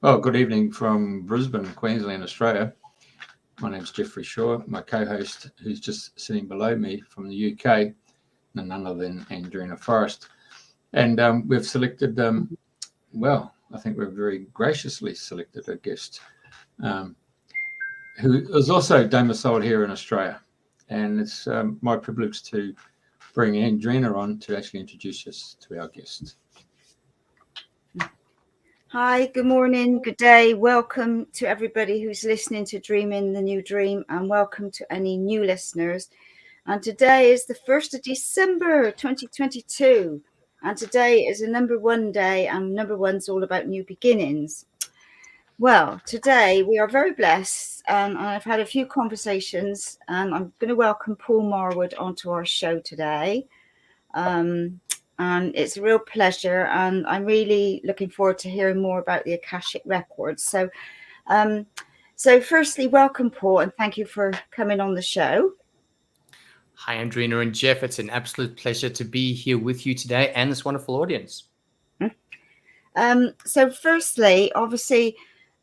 Well, good evening from Brisbane, Queensland, Australia. My name's Jeffreyshaw. My co-host, who's just sitting below me from the UK, none other than Andrena Forrest. And we've selected, I think we've very graciously selected a guest who is also domiciled here in Australia. And it's my privilege to bring Andrena on to actually introduce us to our guest. Hi, good morning, good day. Welcome to everybody who's listening to Dreaming the New Dream, and welcome to any new listeners. And today is the 1st of December 2022, and today is a number one day, and number one's all about new beginnings. Well, today we are very blessed, and I've had a few conversations, and I'm going to welcome Paul Marwood onto our show today. And it's a real pleasure, and I'm really looking forward to hearing more about the Akashic Records. So firstly, welcome, Paul, and thank you for coming on the show. Hi, Andrena and Jeff. It's an absolute pleasure to be here with you today and this wonderful audience. So firstly, obviously,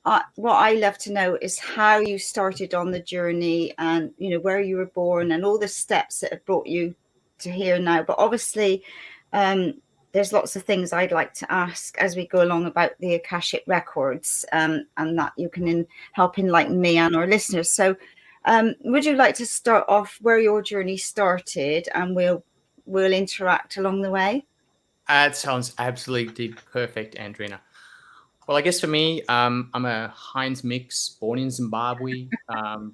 what I love to know is how you started on the journey, and where you were born and all the steps that have brought you to here now. But obviously, there's lots of things I'd like to ask as we go along about the Akashic Records, and that you can help enlighten me and our listeners. So would you like to start off where your journey started, and we'll interact along the way? That sounds absolutely perfect, Andrena. Well, I guess for me, I'm a Heinz mix, born in Zimbabwe,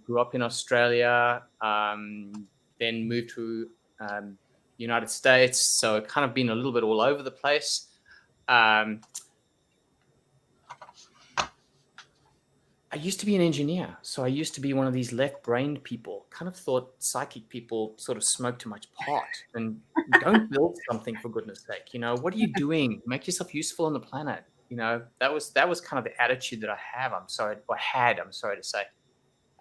grew up in Australia, then moved to United States, so kind of been a little bit all over the place. I used to be an engineer, so I used to be one of these left-brained people. Kind of thought psychic people sort of smoke too much pot and don't build something, for goodness sake. What are you doing? Make yourself useful on the planet. That was kind of the attitude that I had. I'm sorry to say.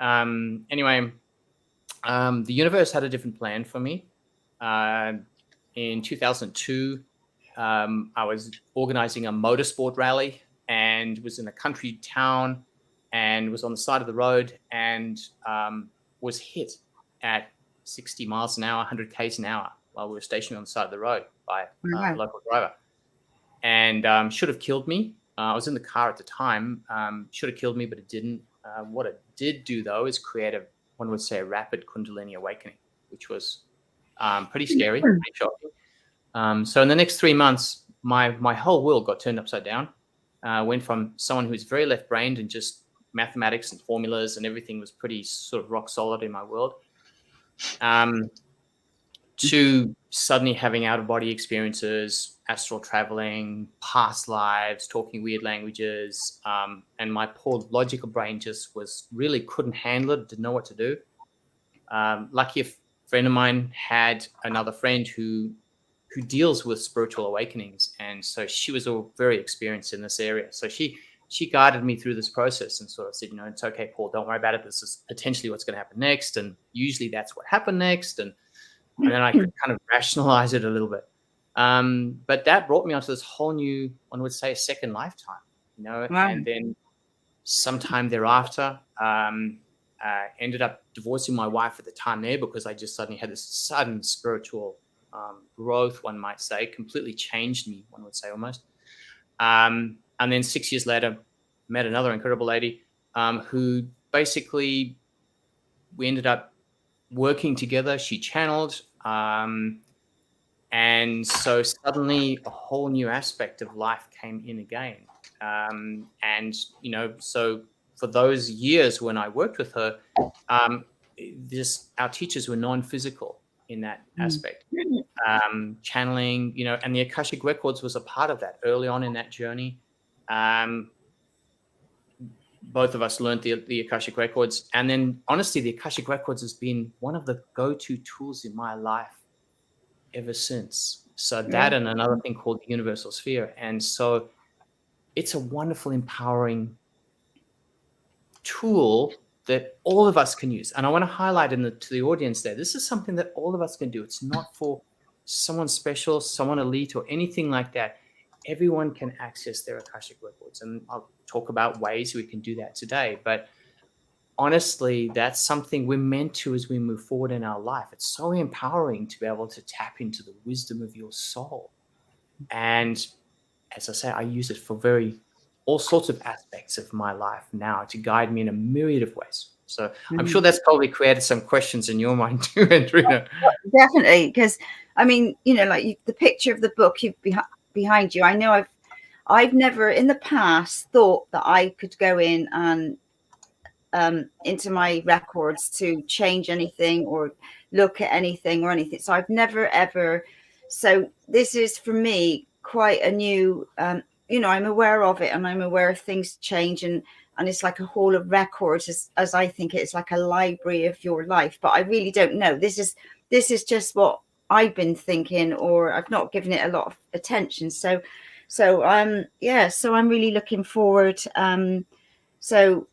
Anyway, the universe had a different plan for me. In 2002, I was organizing a motorsport rally and was in a country town and was on the side of the road and was hit at 60 miles an hour, 100 k's an hour while we were stationed on the side of the road by a local driver. And should have killed me. I was in the car at the time. Should have killed me, but it didn't. What it did do, though, is create a rapid Kundalini awakening, which was pretty scary, pretty shocking. So in the next 3 months, my whole world got turned upside down. Went from someone who's very left-brained and just mathematics and formulas and everything was pretty sort of rock solid in my world, to suddenly having out-of-body experiences, astral traveling, past lives, talking weird languages, and my poor logical brain just really couldn't handle it, didn't know what to do. Lucky a friend of mine had another friend who deals with spiritual awakenings, and so she was all very experienced in this area. So she guided me through this process and sort of said, it's okay, Paul, don't worry about it. This is potentially what's going to happen next, and usually that's what happened next, and then I could kind of rationalize it a little bit. But that brought me onto this whole new, one would say, a second lifetime, Wow. And then sometime thereafter, ended up divorcing my wife at the time there because I just suddenly had this sudden spiritual growth, one might say, completely changed me, one would say almost. And then 6 years later, met another incredible lady who basically we ended up working together. She channeled. And so suddenly a whole new aspect of life came in again. And, so for those years when I worked with her, our teachers were non-physical in that aspect. Channeling, and the Akashic Records was a part of that early on in that journey. Both of us learned the Akashic Records. And then, honestly, the Akashic Records has been one of the go-to tools in my life ever since. So that and another thing called the Universal Sphere. And so it's a wonderful, empowering tool that all of us can use. And I want to highlight to the audience there, this is something that all of us can do. It's not for someone special, someone elite, or anything like that. everyone can access their Akashic records. And I'll talk about ways we can do that today. But honestly, that's something we're meant to as we move forward in our life. It's so empowering to be able to tap into the wisdom of your soul. And as I say, I use it for all sorts of aspects of my life now to guide me in a myriad of ways. So I'm sure that's probably created some questions in your mind too, Andrena. Definitely, because I mean, like the picture of the book behind you. I know I've never in the past thought that I could go in and into my records to change anything or look at anything or anything. So I've never ever. So this is for me quite a new. I'm aware of it, and I'm aware of things change, and it's like a hall of records, as I think it's like a library of your life. But I really don't know. This is just what I've been thinking, or I've not given it a lot of attention. So I'm really looking forward. So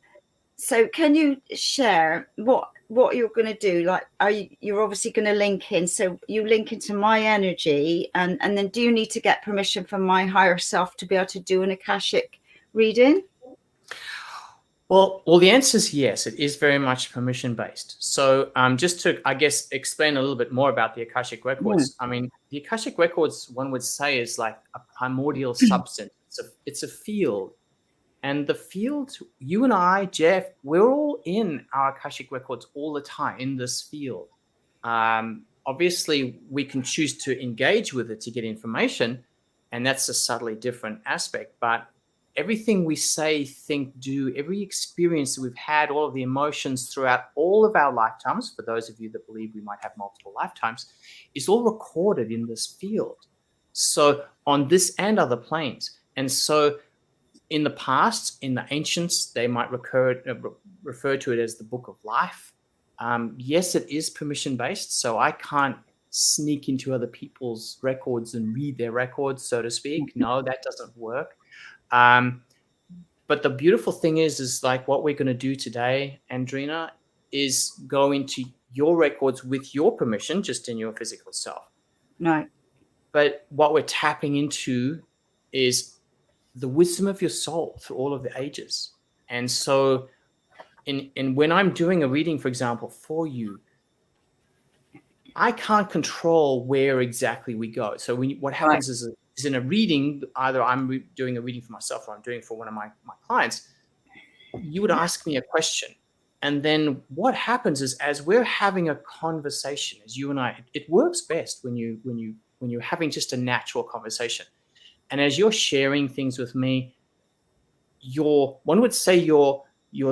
can you share what you're going to do? Like, you're obviously going to link in. So you link into my energy, and then do you need to get permission from my higher self to be able to do an Akashic reading? Well, the answer is yes. It is very much permission based. So just to, I guess, explain a little bit more about the Akashic records. I mean, the Akashic records, one would say, is like a primordial substance. It's a field. And the field, you and I, Jeff, we're all in our Akashic records all the time in this field. Obviously, we can choose to engage with it to get information, and that's a subtly different aspect. But everything we say, think, do, every experience that we've had, all of the emotions throughout all of our lifetimes, for those of you that believe we might have multiple lifetimes, is all recorded in this field. So on this and other planes. And so in the past, in the ancients, they might refer to it as the book of life. Yes, it is permission-based, so I can't sneak into other people's records and read their records, so to speak. No, that doesn't work. But the beautiful thing is like what we're going to do today, Andrena, is go into your records with your permission, just in your physical self. Right. But what we're tapping into is the wisdom of your soul through all of the ages. And so when I'm doing a reading, for example, for you, I can't control where exactly we go. So what happens is in a reading, either I'm doing a reading for myself or I'm doing it for one of my clients, you would ask me a question. And then what happens is, as we're having a conversation, as you and I, it works best when you're having just a natural conversation. And as you're sharing things with me, one would say your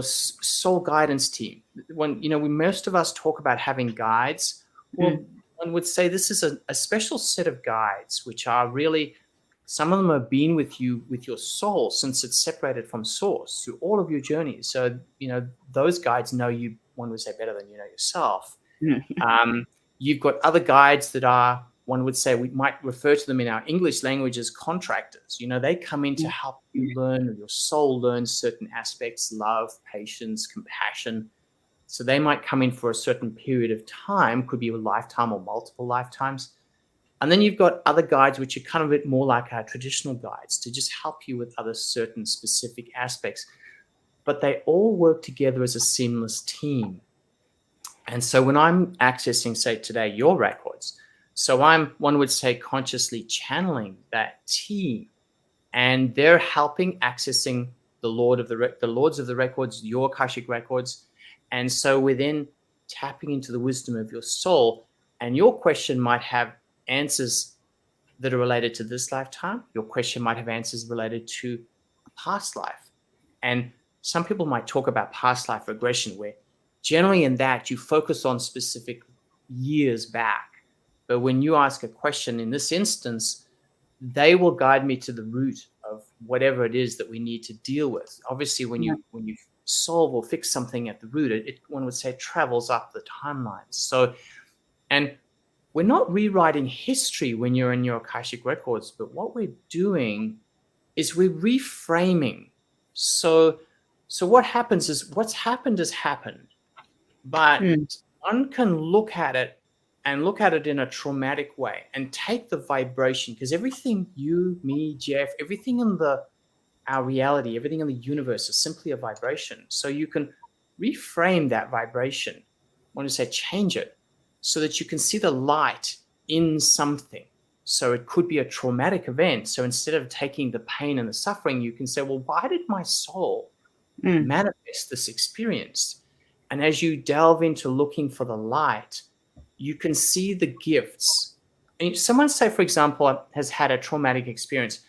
soul guidance team. When most of us talk about having guides, well, one would say this is a special set of guides, which are really, some of them have been with you, with your soul, since it's separated from source through all of your journeys. So those guides know you, one would say, better than you know yourself. You've got other guides that are, one would say, we might refer to them in our English language as contractors. They come in to help you learn, or your soul learns certain aspects: love, patience, compassion. So they might come in for a certain period of time, could be a lifetime or multiple lifetimes. And then you've got other guides, which are kind of a bit more like our traditional guides, to just help you with other certain specific aspects. But they all work together as a seamless team. And so when I'm accessing, say today, your records, so I'm, one would say, consciously channeling that team, and they're helping accessing the lords of the records, your Akashic records. And so we're then tapping into the wisdom of your soul, and your question might have answers that are related to this lifetime. Your question might have answers related to a past life. And some people might talk about past life regression, where generally in that you focus on specific years back. But when you ask a question in this instance, they will guide me to the root of whatever it is that we need to deal with. Obviously, when you solve or fix something at the root, one would say travels up the timeline. So, and we're not rewriting history when you're in your Akashic records, but what we're doing is we're reframing. So what happens is, what's happened has happened, but one can look at it and look at it in a traumatic way and take the vibration, because everything, you, me, Jeff, everything in our reality, everything in the universe is simply a vibration. So you can reframe that vibration. I want to say change it so that you can see the light in something. So it could be a traumatic event. So instead of taking the pain and the suffering, you can say, well, why did my soul manifest this experience? And as you delve into looking for the light, you can see the gifts. And someone, say, for example, has had a traumatic experience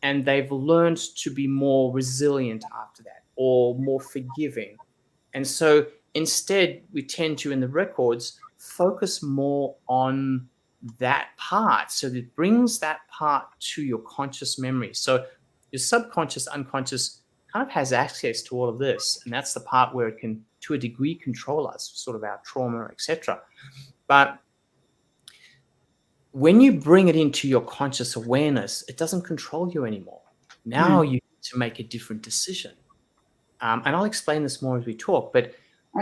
and they've learned to be more resilient after that, or more forgiving. And so instead, we tend to, in the records, focus more on that part. So that it brings that part to your conscious memory. So your subconscious, unconscious kind of has access to all of this. And that's the part where it can, to a degree, control us, sort of our trauma, etc. But when you bring it into your conscious awareness, it doesn't control you anymore. Now you need to make a different decision. And I'll explain this more as we talk, but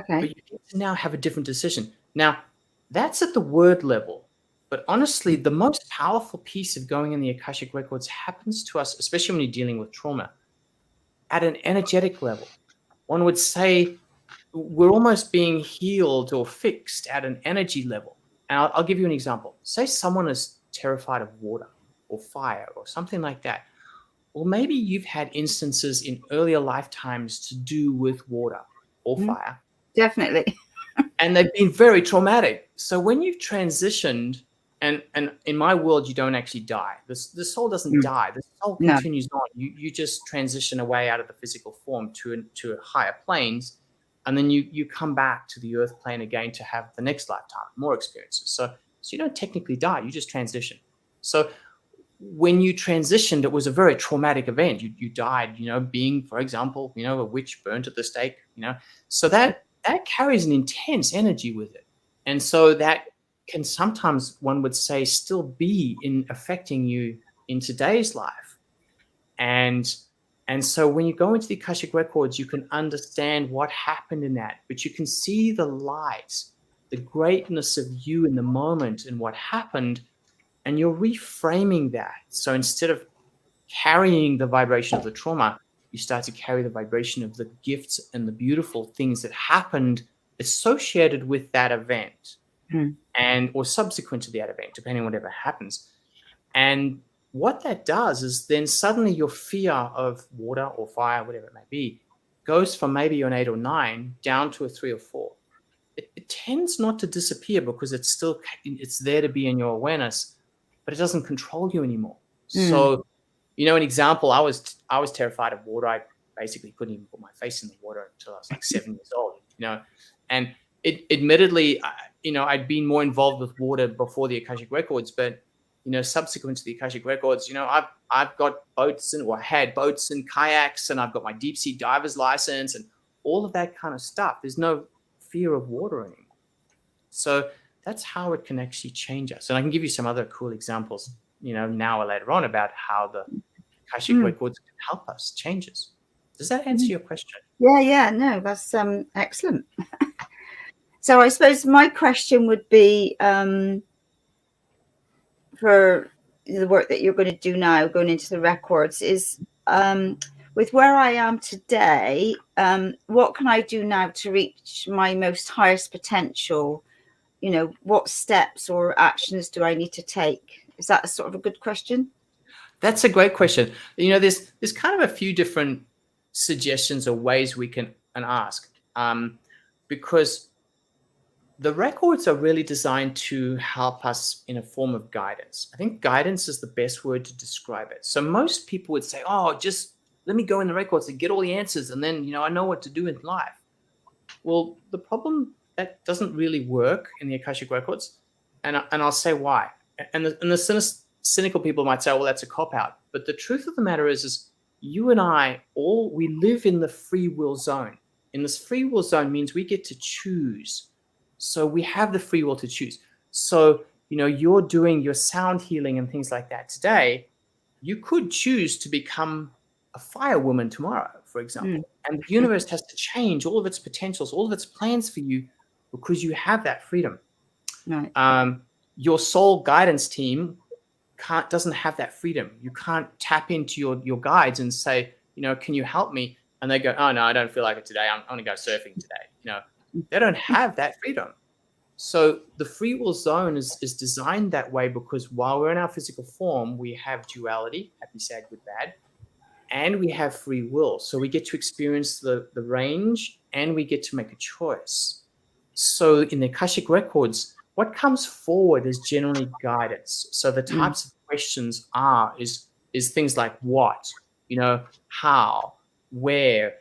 you need to now have a different decision. Now, that's at the word level. But honestly, the most powerful piece of going in the Akashic Records happens to us, especially when you're dealing with trauma, at an energetic level. One would say we're almost being healed or fixed at an energy level. And I'll give you an example. Say someone is terrified of water or fire or something like that. Or maybe you've had instances in earlier lifetimes to do with water or fire. Definitely. And they've been very traumatic. So when you've transitioned, and in my world, you don't actually die. The soul doesn't die. The soul continues on. You just transition away out of the physical form to higher planes. And then you come back to the earth plane again to have the next lifetime, more experiences. So you don't technically die, you just transition. So when you transitioned, it was a very traumatic event. You died, being, for example, a witch burnt at the stake, So that carries an intense energy with it. And so that can sometimes, one would say, still be in affecting you in today's life. And so when you go into the Akashic Records, you can understand what happened in that, but you can see the light, the greatness of you in the moment and what happened, and you're reframing that. So instead of carrying the vibration of the trauma, you start to carry the vibration of the gifts and the beautiful things that happened associated with that event or subsequent to that event, depending on whatever happens. And what that does is then suddenly your fear of water or fire, whatever it may be, goes from maybe an 8 or 9 down to a 3 or 4. It tends not to disappear because it's there to be in your awareness, but it doesn't control you anymore. So, an example, I was terrified of water. I basically couldn't even put my face in the water until I was like 7 years old, and admittedly, I'd been more involved with water before the Akashic Records, but subsequent to the Akashic Records, I've got boats I had boats and kayaks, and I've got my deep sea diver's license and all of that kind of stuff. There's no fear of water anymore. So that's how it can actually change us. And I can give you some other cool examples, now or later on, about how the Akashic Records can help us change us. Does that answer your question? Yeah. No, that's excellent. So I suppose my question would be, for the work that you're going to do now, going into the records, is with where I am today, what can I do now to reach my most highest potential? What steps or actions do I need to take? Is that sort of a good question? That's a great question. There's kind of a few different suggestions or ways we can ask, because the records are really designed to help us in a form of guidance. I think guidance is the best word to describe it. So most people would say, oh, just let me go in the records and get all the answers, and then, I know what to do in life. Well, the problem, that doesn't really work in the Akashic Records, and I'll say why. And the cynical people might say, well, that's a cop-out. But the truth of the matter is you and I, we live in the free will zone. In this free will zone means we get to choose. So we have the free will to choose. So, you're doing your sound healing and things like that today. You could choose to become a firewoman tomorrow, for example. And the universe has to change all of its potentials, all of its plans for you, because you have that freedom. Right. Your soul guidance team doesn't have that freedom. You can't tap into your guides and say, can you help me? And they go, oh no, I don't feel like it today. I'm going to go surfing today. They don't have that freedom. So the free will zone is designed that way because while we're in our physical form, we have duality, happy, sad, good, bad, and we have free will. So we get to experience the range and we get to make a choice. So in the Akashic Records, what comes forward is generally guidance. So the types of questions is things like what, how, where,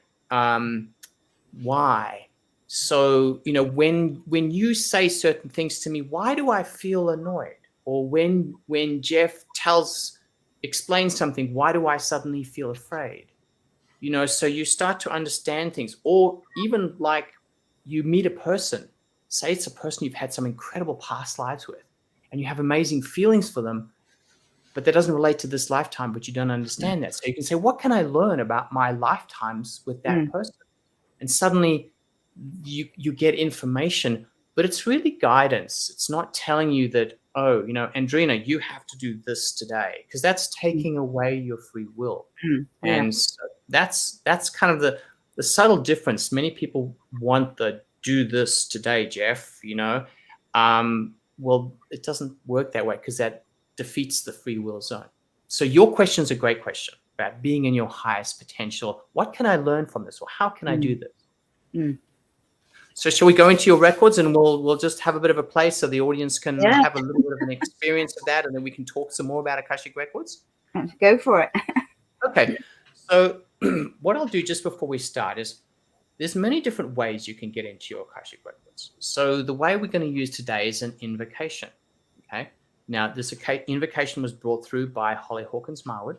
why. So, when you say certain things to me, why do I feel annoyed? Or when Jeff explains something, why do I suddenly feel afraid? So you start to understand things. Or even like you meet a person, say it's a person you've had some incredible past lives with, and you have amazing feelings for them, but that doesn't relate to this lifetime, but you don't understand that. So you can say, what can I learn about my lifetimes with that person? And suddenly you get information, but it's really guidance. It's not telling you that, oh, Andrena, you have to do this today, because that's taking away your free will. And so that's kind of the subtle difference. Many people want the do this today, Jeff, well, it doesn't work that way because that defeats the free will zone. So your question is a great question about being in your highest potential. What can I learn from this? Or how can I do this? So shall we go into your records and we'll just have a bit of a play so the audience can have a little bit of an experience of that, and then we can talk some more about Akashic Records? Go for it. Okay. So what I'll do just before we start is there's many different ways you can get into your Akashic Records. So the way we're going to use today is an invocation. Okay. Now, this invocation was brought through by Holly Hawkins Marwood,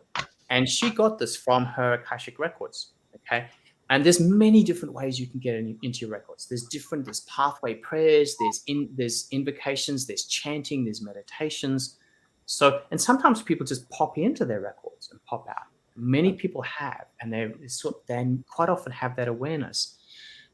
and she got this from her Akashic Records. Okay. And there's many different ways you can get into your records. There's pathway prayers, there's invocations, there's chanting, there's meditations. So, and sometimes people just pop into their records and pop out. Many people have, and they quite often have that awareness.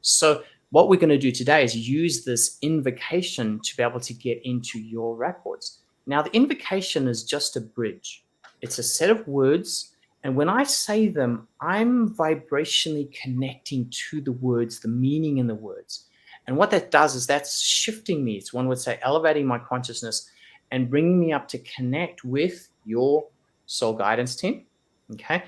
So what we're going to do today is use this invocation to be able to get into your records. Now, the invocation is just a bridge. It's a set of words. And when I say them, I'm vibrationally connecting to the words, the meaning in the words. And what that does is that's shifting me. It's, one would say, elevating my consciousness and bringing me up to connect with your soul guidance team. Okay.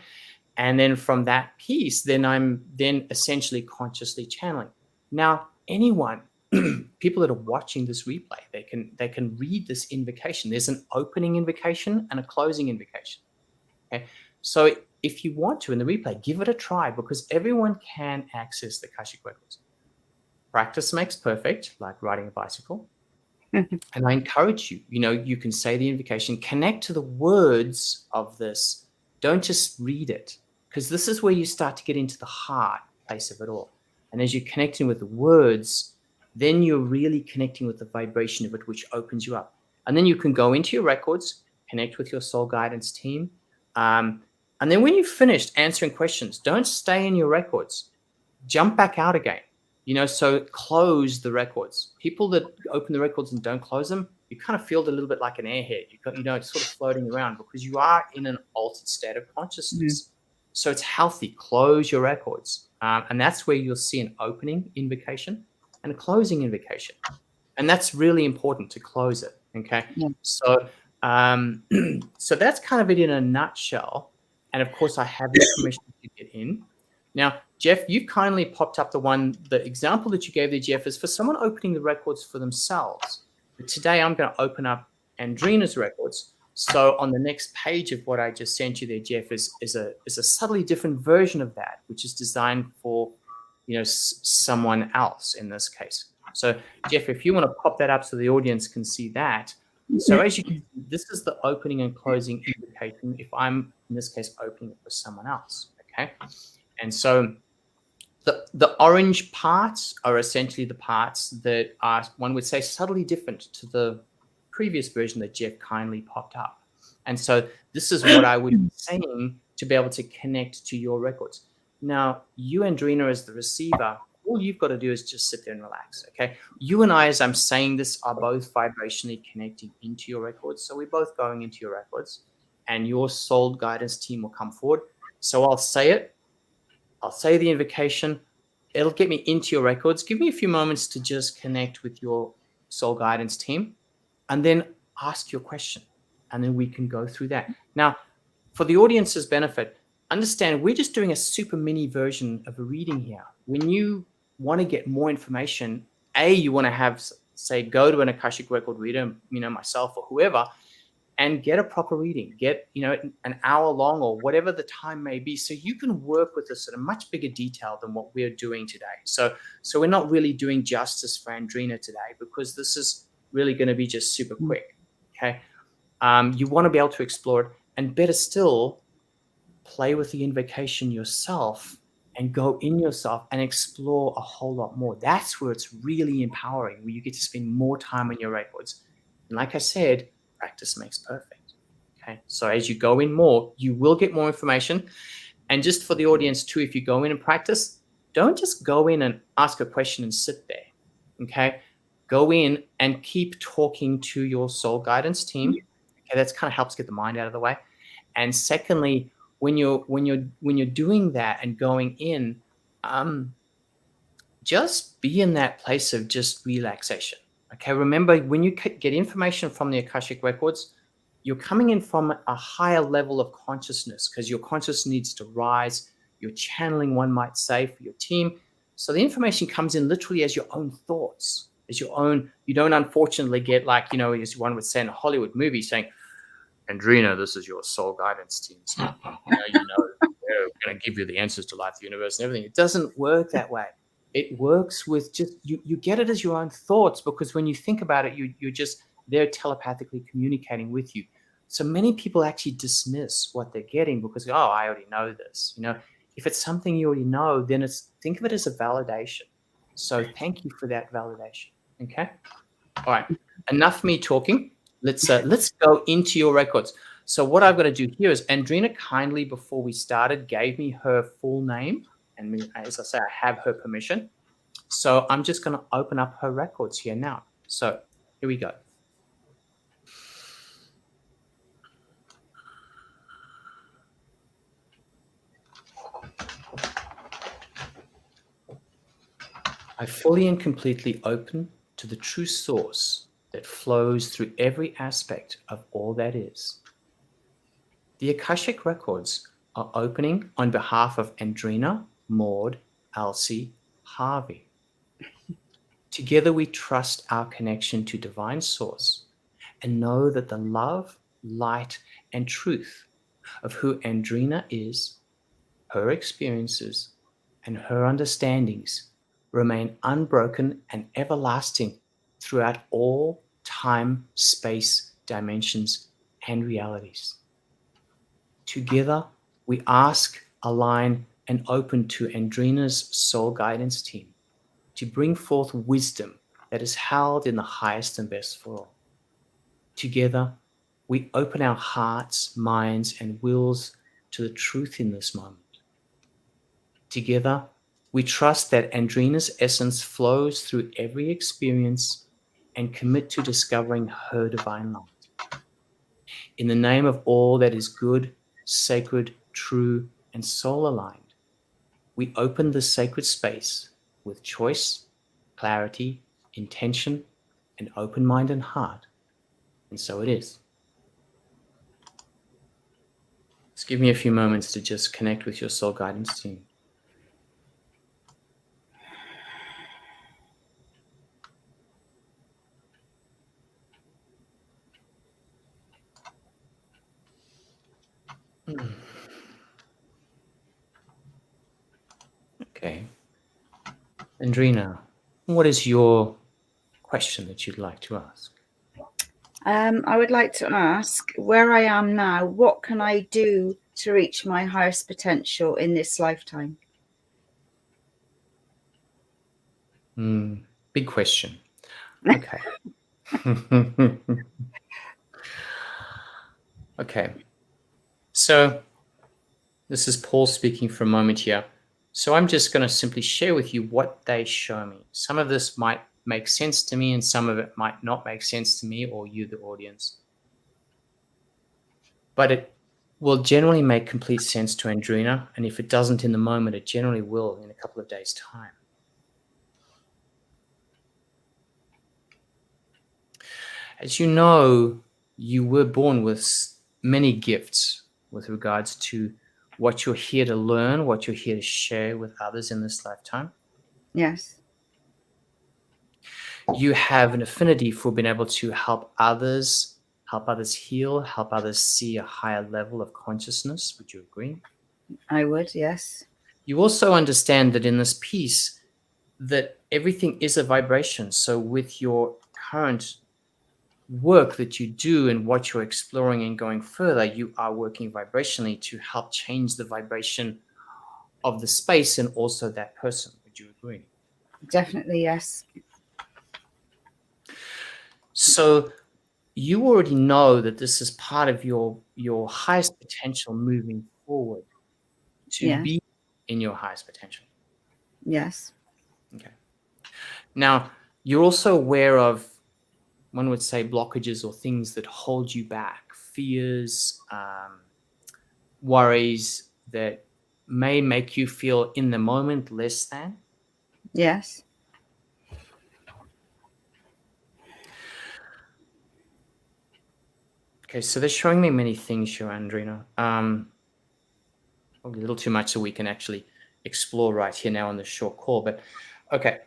And then from that piece, then I'm essentially consciously channeling. Now, anyone, people that are watching this replay, they can read this invocation. There's an opening invocation and a closing invocation. Okay. So if you want to, in the replay, give it a try, because everyone can access the Akashic Records. Practice makes perfect, like riding a bicycle. And I encourage you, you can say the invocation, connect to the words of this. Don't just read it, because this is where you start to get into the heart place of it all. And as you're connecting with the words, then you're really connecting with the vibration of it, which opens you up. And then you can go into your records, connect with your soul guidance team. And then when you've finished answering questions, don't stay in your records. Jump back out again. So close the records. People that open the records and don't close them, you kind of feel a little bit like an airhead. It's sort of floating around because you are in an altered state of consciousness. So it's healthy. Close your records. And that's where you'll see an opening invocation and a closing invocation. And that's really important to close it. Okay. Yeah. So that's kind of it in a nutshell. And of course, I have your permission to get in. Now, Jeff, you've kindly popped up the example that you gave there, Jeff, is for someone opening the records for themselves. But today I'm going to open up Andrena's records. So on the next page of what I just sent you there, Jeff, is a subtly different version of that, which is designed for, someone else in this case. So Jeff, if you want to pop that up so the audience can see that. So as you can see, this is the opening and closing invocation if I'm, in this case, opening it for someone else, okay? And so the orange parts are essentially the parts that are, one would say, subtly different to the previous version that Jeff kindly popped up. And so this is what I would be saying to be able to connect to your records. Now, you, Andrena, as the receiver, all you've got to do is just sit there and relax, okay? You and I, as I'm saying this, are both vibrationally connecting into your records. So we're both going into your records, and your soul guidance team will come forward. So I'll say it. I'll say the invocation. It'll get me into your records. Give me a few moments to just connect with your soul guidance team, and then ask your question, and then we can go through that. Now, for the audience's benefit, understand we're just doing a super mini version of a reading here. When you want to get more information, you want to have, say, go to an Akashic record reader, myself or whoever, and get a proper reading, get, an hour long or whatever the time may be, so you can work with this at a much bigger detail than what we're doing today. So we're not really doing justice for Andrena today, because this is really going to be just super quick, okay? You want to be able to explore it, and better still, play with the invocation yourself and go in yourself and explore a whole lot more. That's where it's really empowering, where you get to spend more time on your records. And like I said, practice makes perfect. Okay. So as you go in more, you will get more information. And just for the audience too, if you go in and practice, don't just go in and ask a question and sit there. Okay. Go in and keep talking to your soul guidance team. Okay. That's kind of helps get the mind out of the way. And secondly, when you're doing that and going in, just be in that place of just relaxation. Okay, remember, when you get information from the Akashic records, you're coming in from a higher level of consciousness, because your consciousness needs to rise. You're channeling, one might say, for your team. So the information comes in literally as your own thoughts, as your own. You don't unfortunately get, like, as one would say in a Hollywood movie, saying, Andrena, this is your soul guidance team. So, they're going to give you the answers to life, the universe, and everything. It doesn't work that way. It works with just, you get it as your own thoughts, because when you think about it, they're telepathically communicating with you. So many people actually dismiss what they're getting because, I already know this. If it's something you already know, then think of it as a validation. So thank you for that validation. Okay. All right. Enough me talking. Let's go into your records. So what I've got to do here is, Andrena kindly, before we started, gave me her full name. And as I say, I have her permission. So I'm just going to open up her records here now. So here we go. I fully and completely open to the true source that flows through every aspect of all that is. The Akashic records are opening on behalf of Andrena, Maud, Elsie, Harvey. Together we trust our connection to Divine Source and know that the love, light, and truth of who Andrena is, her experiences, and her understandings remain unbroken and everlasting throughout all time, space, dimensions, and realities. Together, we ask, align, and open to Andrena's soul guidance team to bring forth wisdom that is held in the highest and best for all. Together, we open our hearts, minds, and wills to the truth in this moment. Together, we trust that Andrena's essence flows through every experience and commit to discovering her divine light. In the name of all that is good, sacred, true, and soul aligned, we open this sacred space with choice, clarity, intention, and open mind and heart. And so it is. Just give me a few moments to just connect with your soul guidance team. Okay. Andrena, what is your question that you'd like to ask? I would like to ask, where I am now, what can I do to reach my highest potential in this lifetime? Big question. Okay. Okay. So this is Paul speaking for a moment here. So I'm just going to simply share with you what they show me. Some of this might make sense to me, and some of it might not make sense to me or you, the audience. But it will generally make complete sense to Andrena, and if it doesn't in the moment, it generally will in a couple of days' time. As you know, you were born with many gifts with regards to what you're here to learn, what you're here to share with others in this lifetime. Yes. You have an affinity for being able to help others heal, help others see a higher level of consciousness. Would you agree? I would, yes. You also understand that in this piece, that everything is a vibration. So with your current work that you do and what you're exploring and going further, you are working vibrationally to help change the vibration of the space and also that person. Would you agree? Definitely, yes. So you already know that this is part of your highest potential moving forward, to be in your highest potential. Yes. Okay. Now, you're also aware of, one would say, blockages or things that hold you back, fears, worries that may make you feel in the moment less than. Yes. Okay, so they're showing me many things here, Andrena. Probably a little too much so we can actually explore right here now on this short call, but okay.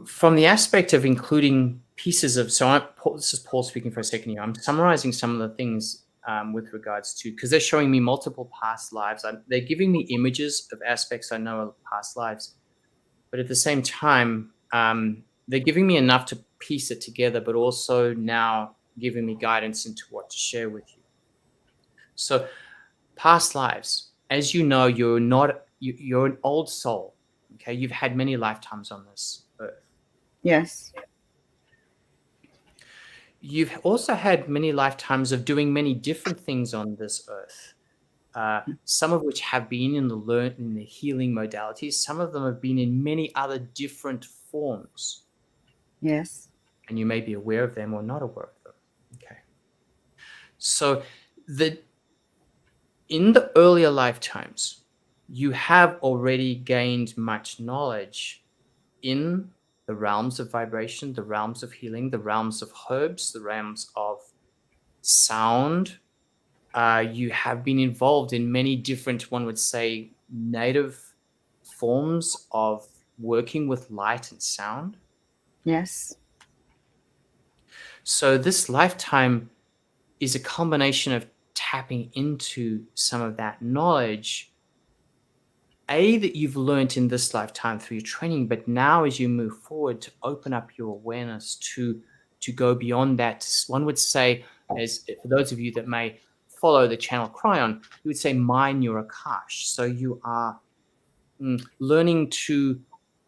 From the aspect of including pieces of, this is Paul speaking for a second here. I'm summarizing some of the things with regards to, because they're showing me multiple past lives. They're giving me images of aspects I know of past lives, but at the same time, they're giving me enough to piece it together, but also now giving me guidance into what to share with you. So past lives, as you know, you're an old soul. Okay, you've had many lifetimes on this earth. Yes. You've also had many lifetimes of doing many different things on this earth. Some of which have been in the healing modalities. Some of them have been in many other different forms. Yes. And you may be aware of them or not aware of them. Okay. So in the earlier lifetimes, you have already gained much knowledge in the realms of vibration, the realms of healing, the realms of herbs, the realms of sound. You have been involved in many different, one would say, native forms of working with light and sound. Yes. So this lifetime is a combination of tapping into some of that knowledge, that you've learned in this lifetime through your training, but now as you move forward to open up your awareness to go beyond that. One would say, as for those of you that may follow the channel Cryon, you would say mine your Akash. So you are learning to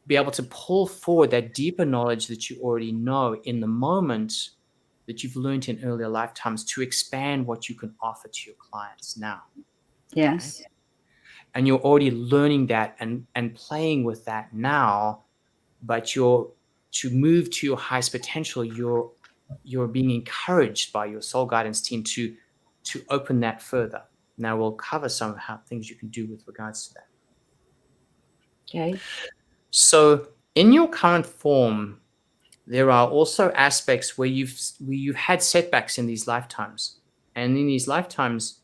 be able to pull forward that deeper knowledge that you already know in the moment that you've learned in earlier lifetimes to expand what you can offer to your clients now. Yes. Okay? And you're already learning that and playing with that now, but to move to your highest potential, you're being encouraged by your soul guidance team to open that further. Now we'll cover some of how things you can do with regards to that. Okay. So in your current form, there are also aspects where you've had setbacks in these lifetimes, and in these lifetimes,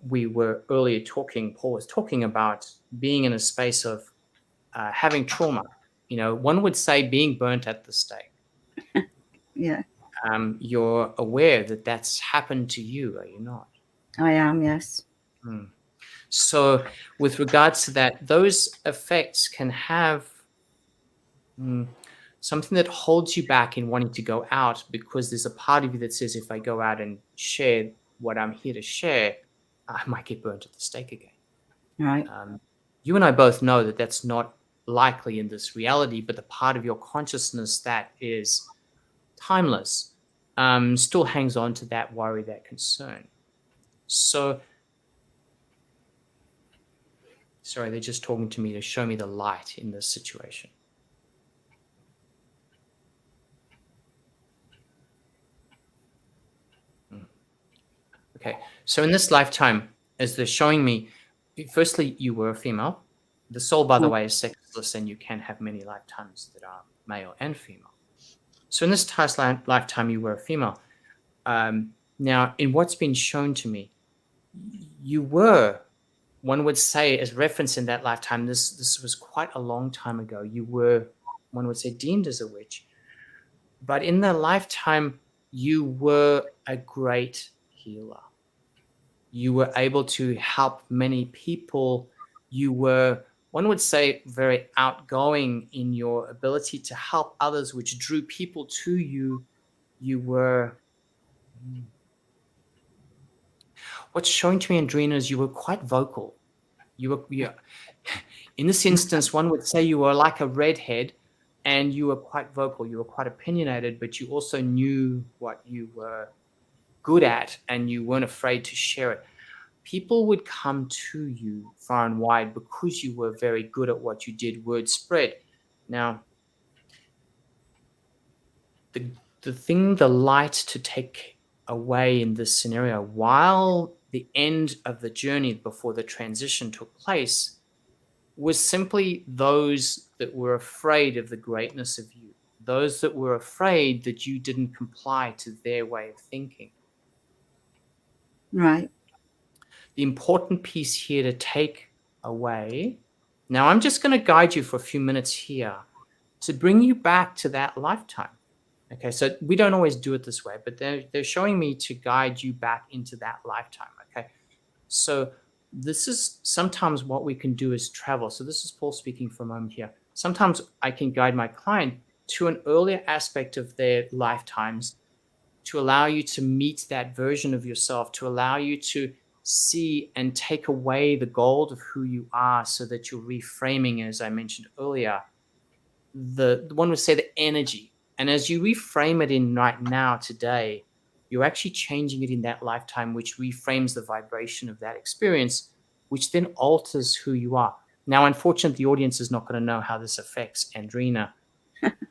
we were earlier talking. Paul was talking about being in a space of having trauma. You know, one would say being burnt at the stake. Yeah. You're aware that that's happened to you, are you not? I am, yes. So with regards to that, those effects can have something that holds you back in wanting to go out, because there's a part of you that says, if I go out and share what I'm here to share, I might get burnt at the stake again. Right. You and I both know that that's not likely in this reality, but the part of your consciousness that is timeless still hangs on to that worry, that concern. So Sorry, they're just talking to me to show me the light in this situation. Okay, so in this lifetime, as they're showing me, firstly, you were a female. The soul, by the way, is sexless, and you can have many lifetimes that are male and female. So in this past lifetime, you were a female. Now, in what's been shown to me, you were, one would say, as reference in that lifetime, this was quite a long time ago. You were, one would say, deemed as a witch. But in the lifetime, you were a great healer. You were able to help many people. You were, one would say, very outgoing in your ability to help others, which drew people to you. You were, what's showing to me, Andrena, is you were quite vocal. You were, in this instance, one would say you were like a redhead, and you were quite vocal. You were quite opinionated, but you also knew what you were good at, and you weren't afraid to share it. People would come to you far and wide because you were very good at what you did. Word spread. Now, the thing, the light to take away in this scenario, while the end of the journey before the transition took place, was simply those that were afraid of the greatness of you, those that were afraid that you didn't comply to their way of thinking. Right. The important piece here to take away, now I'm just going to guide you for a few minutes here to bring you back to that lifetime. Okay, so we don't always do it this way, but they're showing me to guide you back into that lifetime. Okay, so this is sometimes what we can do is travel. So this is Paul speaking for a moment here. Sometimes I can guide my client to an earlier aspect of their lifetimes to allow you to meet that version of yourself, to allow you to see and take away the gold of who you are so that you're reframing, as I mentioned earlier, the one would say the energy. And as you reframe it in right now, today, you're actually changing it in that lifetime, which reframes the vibration of that experience, which then alters who you are. Now, unfortunately, the audience is not going to know how this affects Andrena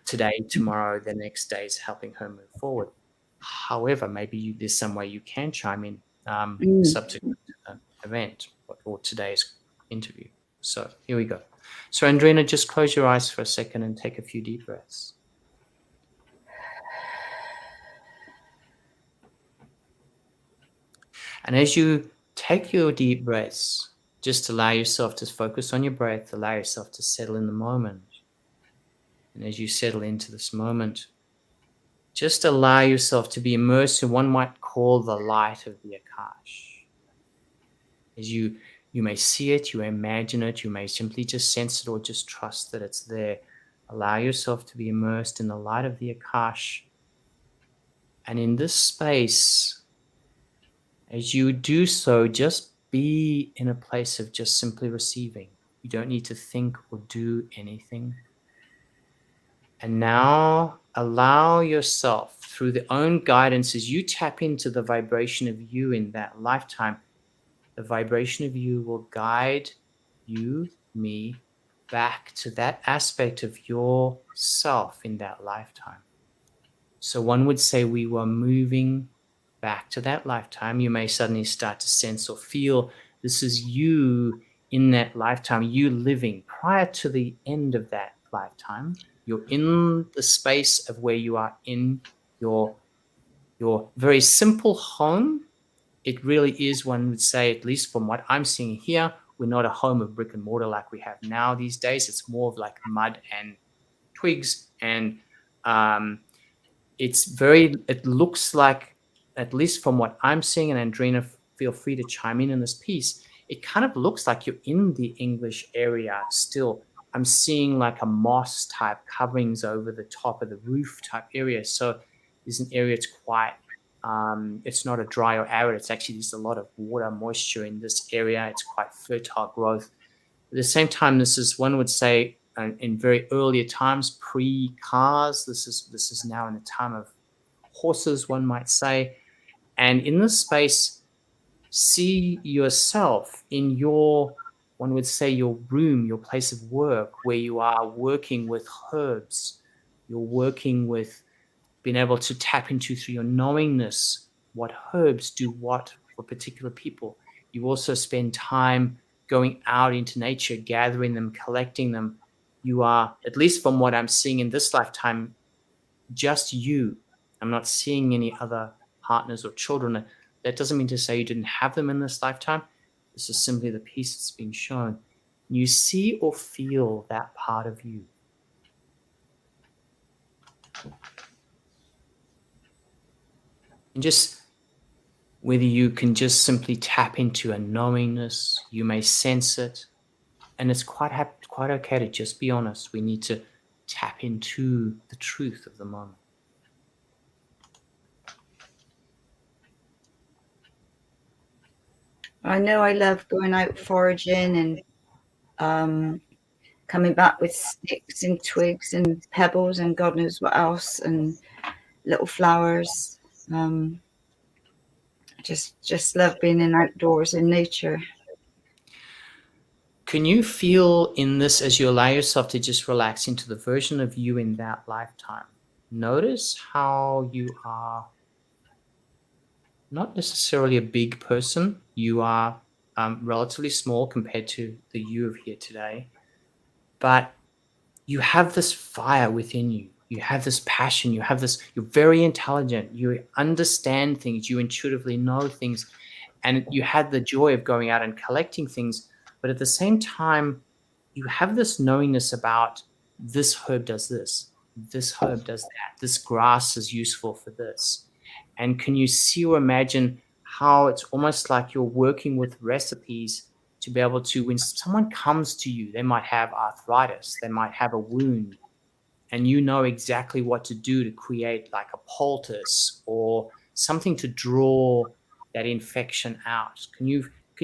today, tomorrow, the next day is helping her move forward. However, maybe there's some way you can chime in subsequent to the event or today's interview. So here we go. So Andrena, just close your eyes for a second and take a few deep breaths. And as you take your deep breaths, just allow yourself to focus on your breath, allow yourself to settle in the moment. And as you settle into this moment, just allow yourself to be immersed in one might call the light of the Akash. As you may see it, you may imagine it, you may simply just sense it or just trust that it's there. Allow yourself to be immersed in the light of the Akash. And in this space, as you do so, just be in a place of just simply receiving. You don't need to think or do anything. And now allow yourself, through the own guidance, as you tap into the vibration of you in that lifetime, the vibration of you will guide you, me, back to that aspect of yourself in that lifetime. So one would say we were moving back to that lifetime. You may suddenly start to sense or feel this is you in that lifetime, you living prior to the end of that lifetime. You're in the space of where you are in your very simple home. It really is, one would say, at least from what I'm seeing here, we're not a home of brick and mortar like we have now these days. It's more of like mud and twigs. And it looks like, at least from what I'm seeing, and Andrena, feel free to chime in this piece, it kind of looks like you're in the English area still. I'm seeing like a moss type coverings over the top of the roof type area. So there's an area it's quite, it's not a dry or arid. It's actually, there's a lot of water, moisture in this area. It's quite fertile growth. At the same time, this is, one would say, in very earlier times, pre-cars. This is now in the time of horses, one might say. And in this space, see yourself in your one would say, your room, your place of work, where you are working with herbs, you're working with being able to tap into through your knowingness what herbs do what for particular people. You also spend time going out into nature, gathering them, collecting them. You are, at least from what I'm seeing in this lifetime, just you. I'm not seeing any other partners or children. That doesn't mean to say you didn't have them in this lifetime. This is simply the piece that's being shown. You see or feel that part of you. And just whether you can just simply tap into a knowingness, you may sense it. And it's quite okay to just be honest. We need to tap into the truth of the moment. I know I love going out foraging and coming back with sticks and twigs and pebbles and God knows what else and little flowers. Just love being in outdoors in nature. Can you feel in this, as you allow yourself to just relax into the version of you in that lifetime? Notice how you are not necessarily a big person. You are relatively small compared to the you of here today. But you have this fire within you. You have this passion. You have this, you're very intelligent. You understand things. You intuitively know things. And you had the joy of going out and collecting things. But at the same time, you have this knowingness about this herb does this herb does that, this grass is useful for this. And can you see or imagine how it's almost like you're working with recipes to be able to, when someone comes to you, they might have arthritis, they might have a wound, and you know exactly what to do to create like a poultice or something to draw that infection out. Can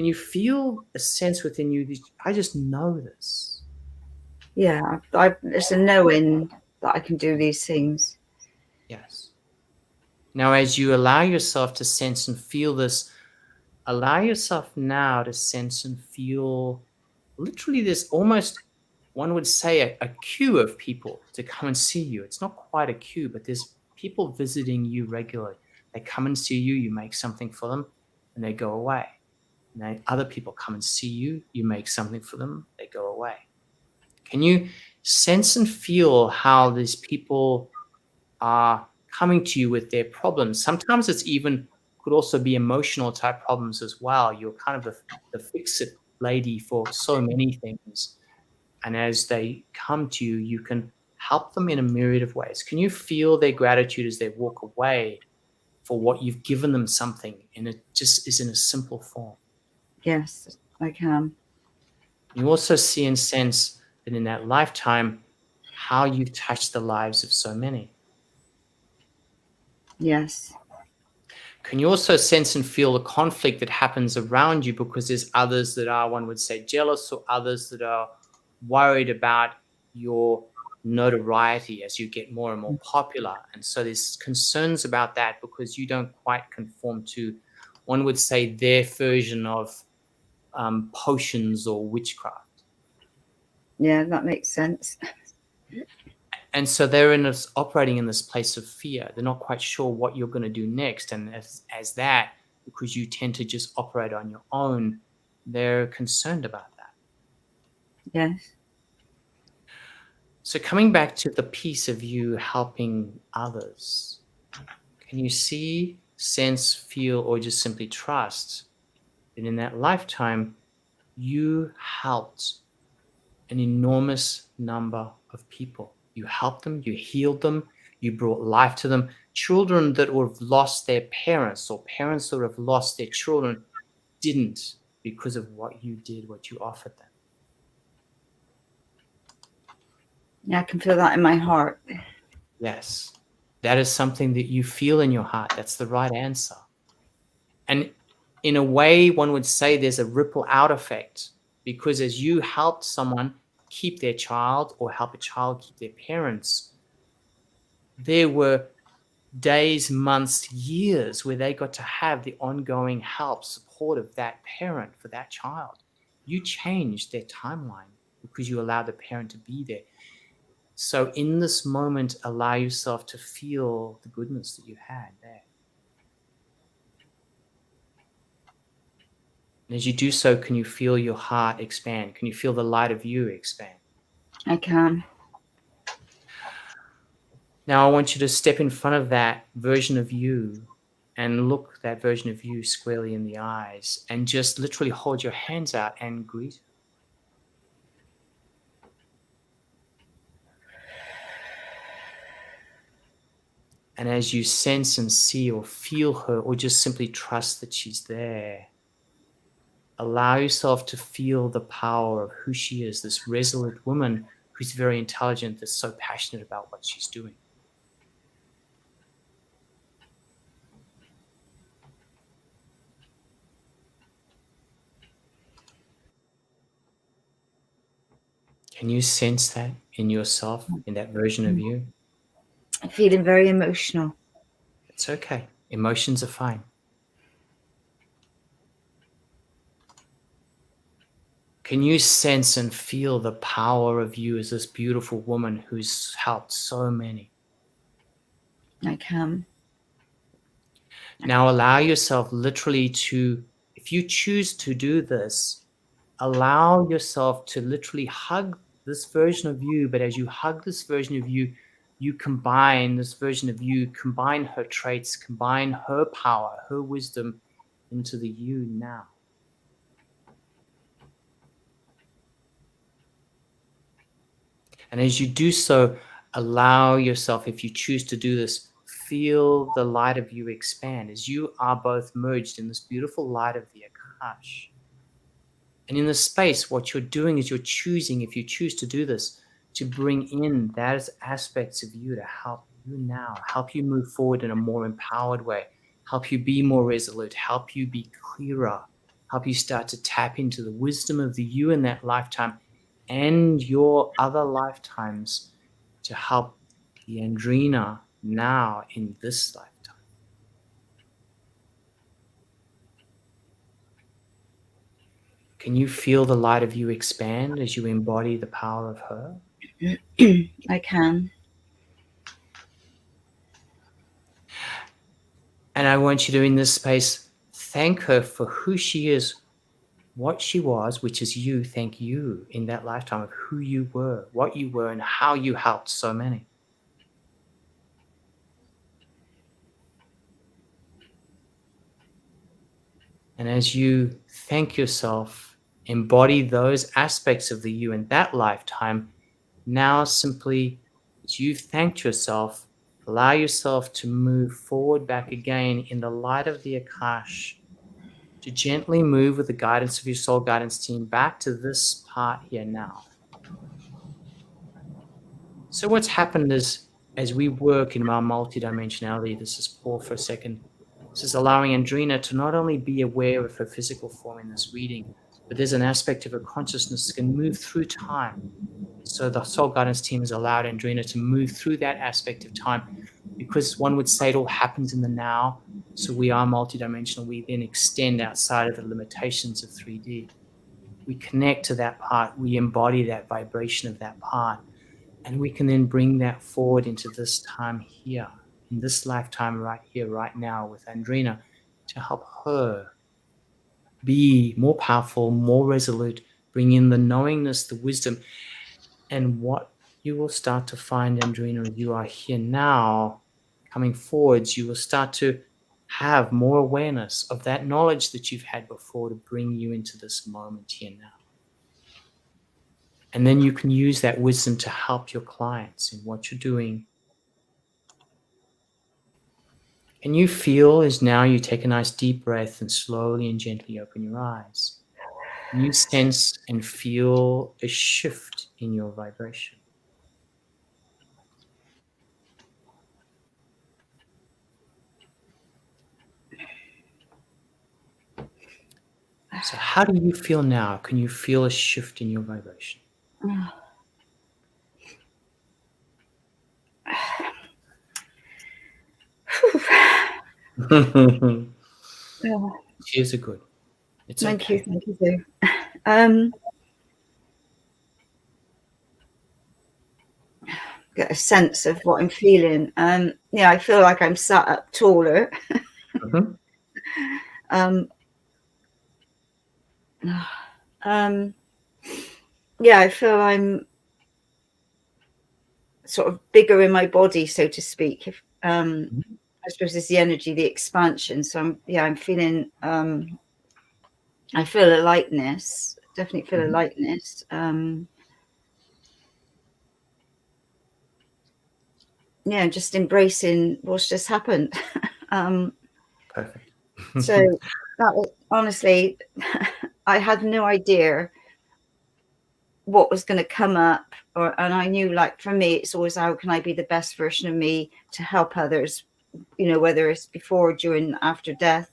you feel a sense within you that I just know this? Yeah, there's a knowing that I can do these things. Yes. Now, as you allow yourself to sense and feel this, allow yourself now to sense and feel literally this almost, one would say, a queue of people to come and see you. It's not quite a queue, but there's people visiting you regularly. They come and see you, you make something for them, and they go away. And then other people come and see you, you make something for them, they go away. Can you sense and feel how these people are coming to you with their problems? Sometimes it's even could also be emotional type problems as well. You're kind of the fix-it lady for so many things. And as they come to you, you can help them in a myriad of ways. Can you feel their gratitude as they walk away for what you've given them something, and it just is in a simple form? Yes, I can. You also see and sense that in that lifetime, how you've touched the lives of so many. Yes. Can you also sense and feel the conflict that happens around you because there's others that are, one would say, jealous, or others that are worried about your notoriety as you get more and more popular? And so there's concerns about that because you don't quite conform to, one would say, their version of potions or witchcraft. Yeah, that makes sense. And so they're operating in this place of fear. They're not quite sure what you're going to do next. And as that, because you tend to just operate on your own, they're concerned about that. Yes. So coming back to the piece of you helping others, can you see, sense, feel, or just simply trust that in that lifetime, you helped an enormous number of people? You helped them, you healed them, you brought life to them. Children that would have lost their parents, or parents that would have lost their children, didn't, because of what you did, what you offered them. Yeah, I can feel that in my heart. Yes, that is something that you feel in your heart. That's the right answer. And in a way, one would say there's a ripple out effect, because as you helped someone keep their child or help a child keep their parents, there were days, months, years where they got to have the ongoing help, support of that parent for that child. you changed their timeline because you allowed the parent to be there. So in this moment, allow yourself to feel the goodness that you had there. And as you do so, can you feel your heart expand? Can you feel the light of you expand? I can. Now I want you to step in front of that version of you and look that version of you squarely in the eyes and just literally hold your hands out and greet her. And as you sense and see or feel her, or just simply trust that she's there, allow yourself to feel the power of who she is, this resolute woman who's very intelligent, that's so passionate about what she's doing. Can you sense that in yourself, in that version of you? I'm feeling very emotional. It's okay. Emotions are fine. Can you sense and feel the power of you as this beautiful woman who's helped so many? I can. Now allow yourself literally to, if you choose to do this, allow yourself to literally hug this version of you, but as you hug this version of you, you combine this version of you, combine her traits, combine her power, her wisdom into the you now. And as you do so, allow yourself, if you choose to do this, feel the light of you expand as you are both merged in this beautiful light of the Akash. And in this space, what you're doing is you're choosing, if you choose to do this, to bring in those aspects of you to help you now, help you move forward in a more empowered way, help you be more resolute, help you be clearer, help you start to tap into the wisdom of the you in that lifetime and your other lifetimes to help the Andrena now in this lifetime. Can you feel the light of you expand as you embody the power of her? I can. And I want you to, in this space, thank her for who she is, what she was, which is you. Thank you in that lifetime of who you were, what you were, and how you helped so many. And as you thank yourself, embody those aspects of the you in that lifetime. Now simply, as you've thanked yourself, allow yourself to move forward back again in the light of the Akash, to gently move with the guidance of your soul guidance team back to this part here now. So what's happened is, as we work in our multidimensionality, this is Paul for a second, this is allowing Andrena to not only be aware of her physical form in this reading, but there's an aspect of her consciousness that can move through time. So the soul guidance team has allowed Andrena to move through that aspect of time, because one would say it all happens in the now. So we are multidimensional. We then extend outside of the limitations of 3D. We connect to that part. We embody that vibration of that part. And we can then bring that forward into this time here, in this lifetime right here, right now with Andrena, to help her be more powerful, more resolute, bring in the knowingness, the wisdom. And what you will start to find, Andrena, you are here now, coming forwards, you will start to have more awareness of that knowledge that you've had before to bring you into this moment here now. And then you can use that wisdom to help your clients in what you're doing. And you feel as now you take a nice deep breath and slowly and gently open your eyes. You sense and feel a shift in your vibration. So how do you feel now? Can you feel a shift in your vibration? Cheers are good. It's Thank you. okay. Thank you, Sue. Get a sense of what I'm feeling. Yeah, I feel like I'm sat up taller. Mhm. Yeah, I feel I'm sort of bigger in my body, so to speak. If I suppose it's the energy, the expansion. So I'm feeling. I feel a lightness. Definitely feel a lightness. Yeah, just embracing what's just happened. Perfect. So that was honestly, I had no idea what was going to come up, and I knew, like, for me, it's always how can I be the best version of me to help others, whether it's before, during, after death,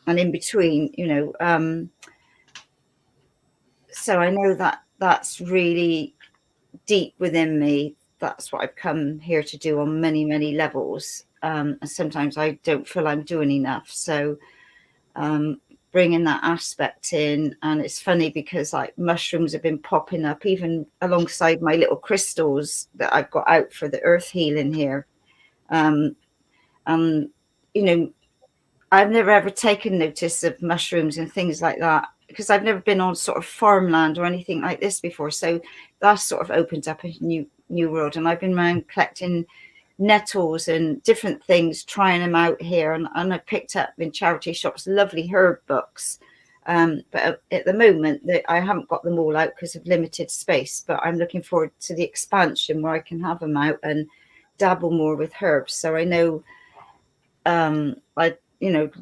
and in between, so I know that that's really deep within me. That's what I've come here to do on many, many levels. And sometimes I don't feel I'm doing enough. So bringing that aspect in, and it's funny because like mushrooms have been popping up even alongside my little crystals that I've got out for the earth healing here. And I've never ever taken notice of mushrooms and things like that because I've never been on sort of farmland or anything like this before. So that's sort of opened up a new world. And I've been around collecting nettles and different things, trying them out here. And I picked up in charity shops lovely herb books. But at the moment, I haven't got them all out because of limited space. But I'm looking forward to the expansion where I can have them out and dabble more with herbs. So I know I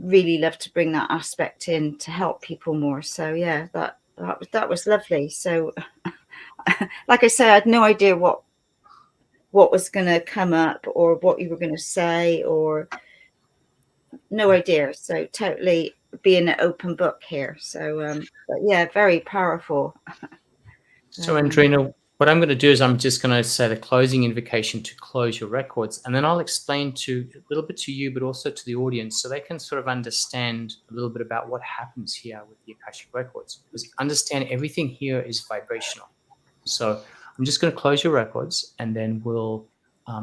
really love to bring that aspect in to help people more. So yeah, that was lovely. So like I said, I had no idea what was going to come up or what you were going to say, or no idea. So totally being an open book here. So but yeah, very powerful. So, Andrena, what I'm going to do is I'm just going to say the closing invocation to close your records, and then I'll explain a little bit to you, but also to the audience, so they can sort of understand a little bit about what happens here with the Akashic Records. Because understand everything here is vibrational. So I'm just going to close your records, and then we'll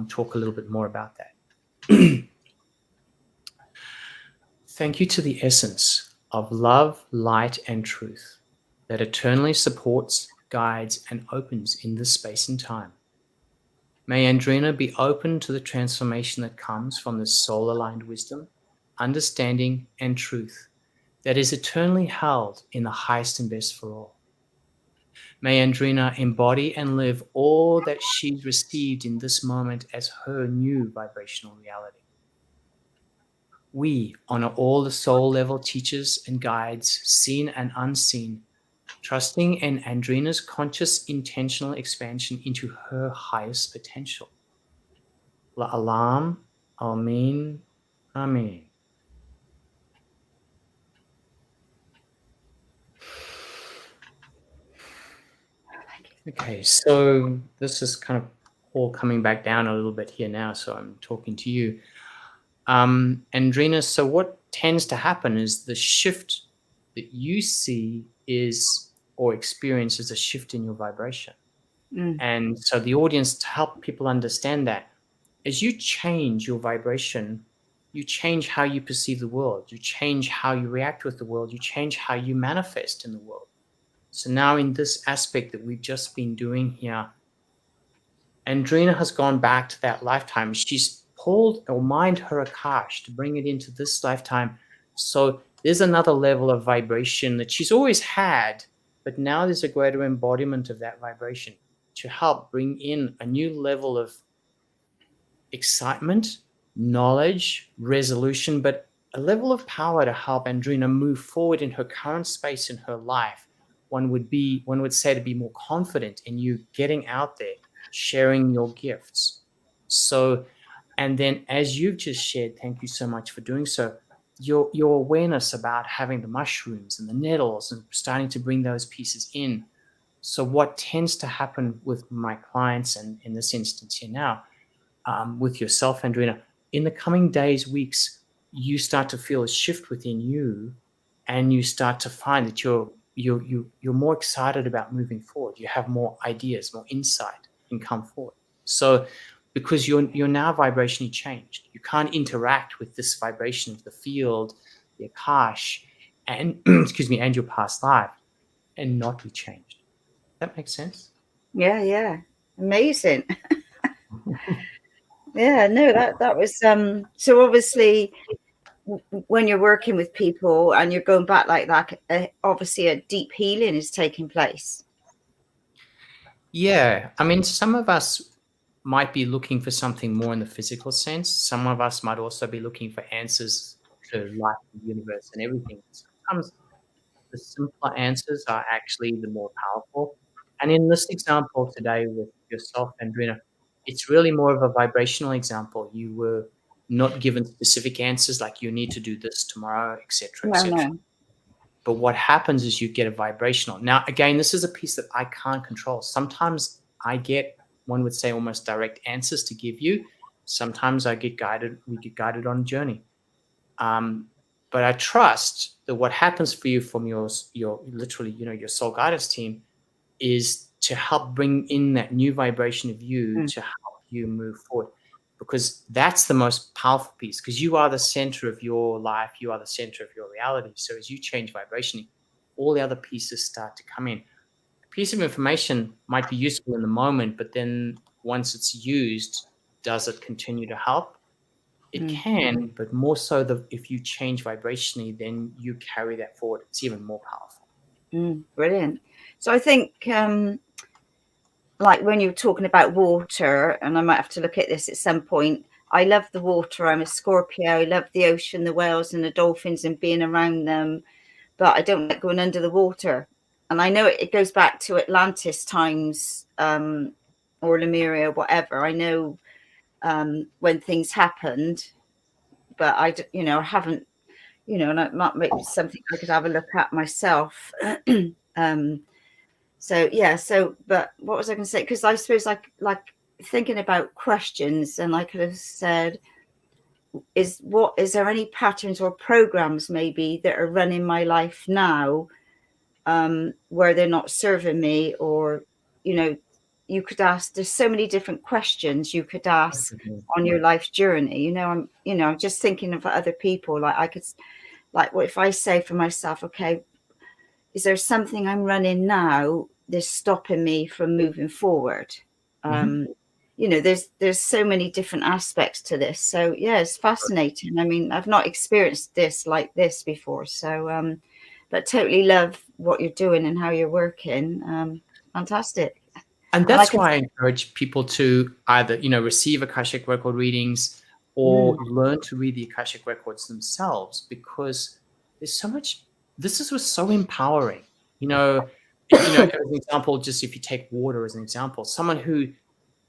talk a little bit more about that. Thank you to the essence of love, light, and truth that eternally supports, guides, and opens in this space and time. May Andrena be open to the transformation that comes from this soul-aligned wisdom, understanding, and truth that is eternally held in the highest and best for all. May Andrena embody and live all that she's received in this moment as her new vibrational reality. We honor all the soul-level teachers and guides, seen and unseen, trusting in Andrena's conscious intentional expansion into her highest potential. La alam, Amin, Amin. Okay, so this is kind of all coming back down a little bit here now, so I'm talking to you. Andrena, so what tends to happen is the shift that you see is, or experience, is a shift in your vibration. And so the audience, to help people understand that, as you change your vibration, you change how you perceive the world, you change how you react with the world, you change how you manifest in the world. So now in this aspect that we've just been doing here, Andrena has gone back to that lifetime. She's pulled or mined her Akash to bring it into this lifetime. So there's another level of vibration that she's always had, but now there's a greater embodiment of that vibration to help bring in a new level of excitement, knowledge, resolution, but a level of power to help Andrena move forward in her current space in her life. One would say to be more confident in you getting out there, sharing your gifts. So, and then as you've just shared, thank you so much for doing so, your awareness about having the mushrooms and the nettles and starting to bring those pieces in. So what tends to happen with my clients, and in this instance here now, with yourself, Andrena, in the coming days, weeks, you start to feel a shift within you, and you start to find that you're you're more excited about moving forward. You have more ideas, more insight, and come forward. So because you're now vibrationally changed, you can't interact with this vibration of the field, the Akash, and excuse me, and your past life, and not be changed. That makes sense? Yeah, amazing. Yeah, no, that was so obviously when you're working with people and you're going back like that, obviously a deep healing is taking place. Yeah, I mean, some of us might be looking for something more in the physical sense. Some of us might also be looking for answers to life, the universe, and everything. Sometimes the simpler answers are actually the more powerful. And in this example today with yourself, Andrena, it's really more of a vibrational example. You were not given specific answers like you need to do this tomorrow, etc., etc. No. But what happens is you get a vibrational. Now, again, this is a piece that I can't control. Sometimes I get, one would say, almost direct answers to give you. Sometimes we get guided on a journey. But I trust that what happens for you from your literally, your soul guidance team is to help bring in that new vibration of you to help you move forward. Because that's the most powerful piece, because you are the center of your life. You are the center of your reality. So as you change vibration, all the other pieces start to come in. A piece of information might be useful in the moment, but then once it's used, does it continue to help? It can, but more so if you change vibrationally, then you carry that forward. It's even more powerful. Brilliant. So I think like when you're talking about water, and I might have to look at this at some point, I love the water. I'm a Scorpio. I love the ocean, the whales and the dolphins and being around them, but I don't like going under the water. And I know it goes back to Atlantis times, or Lemuria, whatever. I know when things happened, but I haven't, and it might be something I could have a look at myself. So yeah, but what was I going to say? Because I suppose like thinking about questions, and I could have said, is there any patterns or programs maybe that are running my life now, where they're not serving me, or you could ask. There's so many different questions you could ask on your life journey. I'm just thinking of other people. Like I could, like, what if I say for myself, okay, is there something I'm running now that's stopping me from moving forward? There's so many different aspects to this. So yeah, it's fascinating. I mean, I've not experienced this like this before. So, but totally love what you're doing and how you're working. Fantastic. And that's why I encourage people to either, receive Akashic record readings or learn to read the Akashic records themselves, because there's so much. This was so empowering. As an example, just if you take water as an example, someone who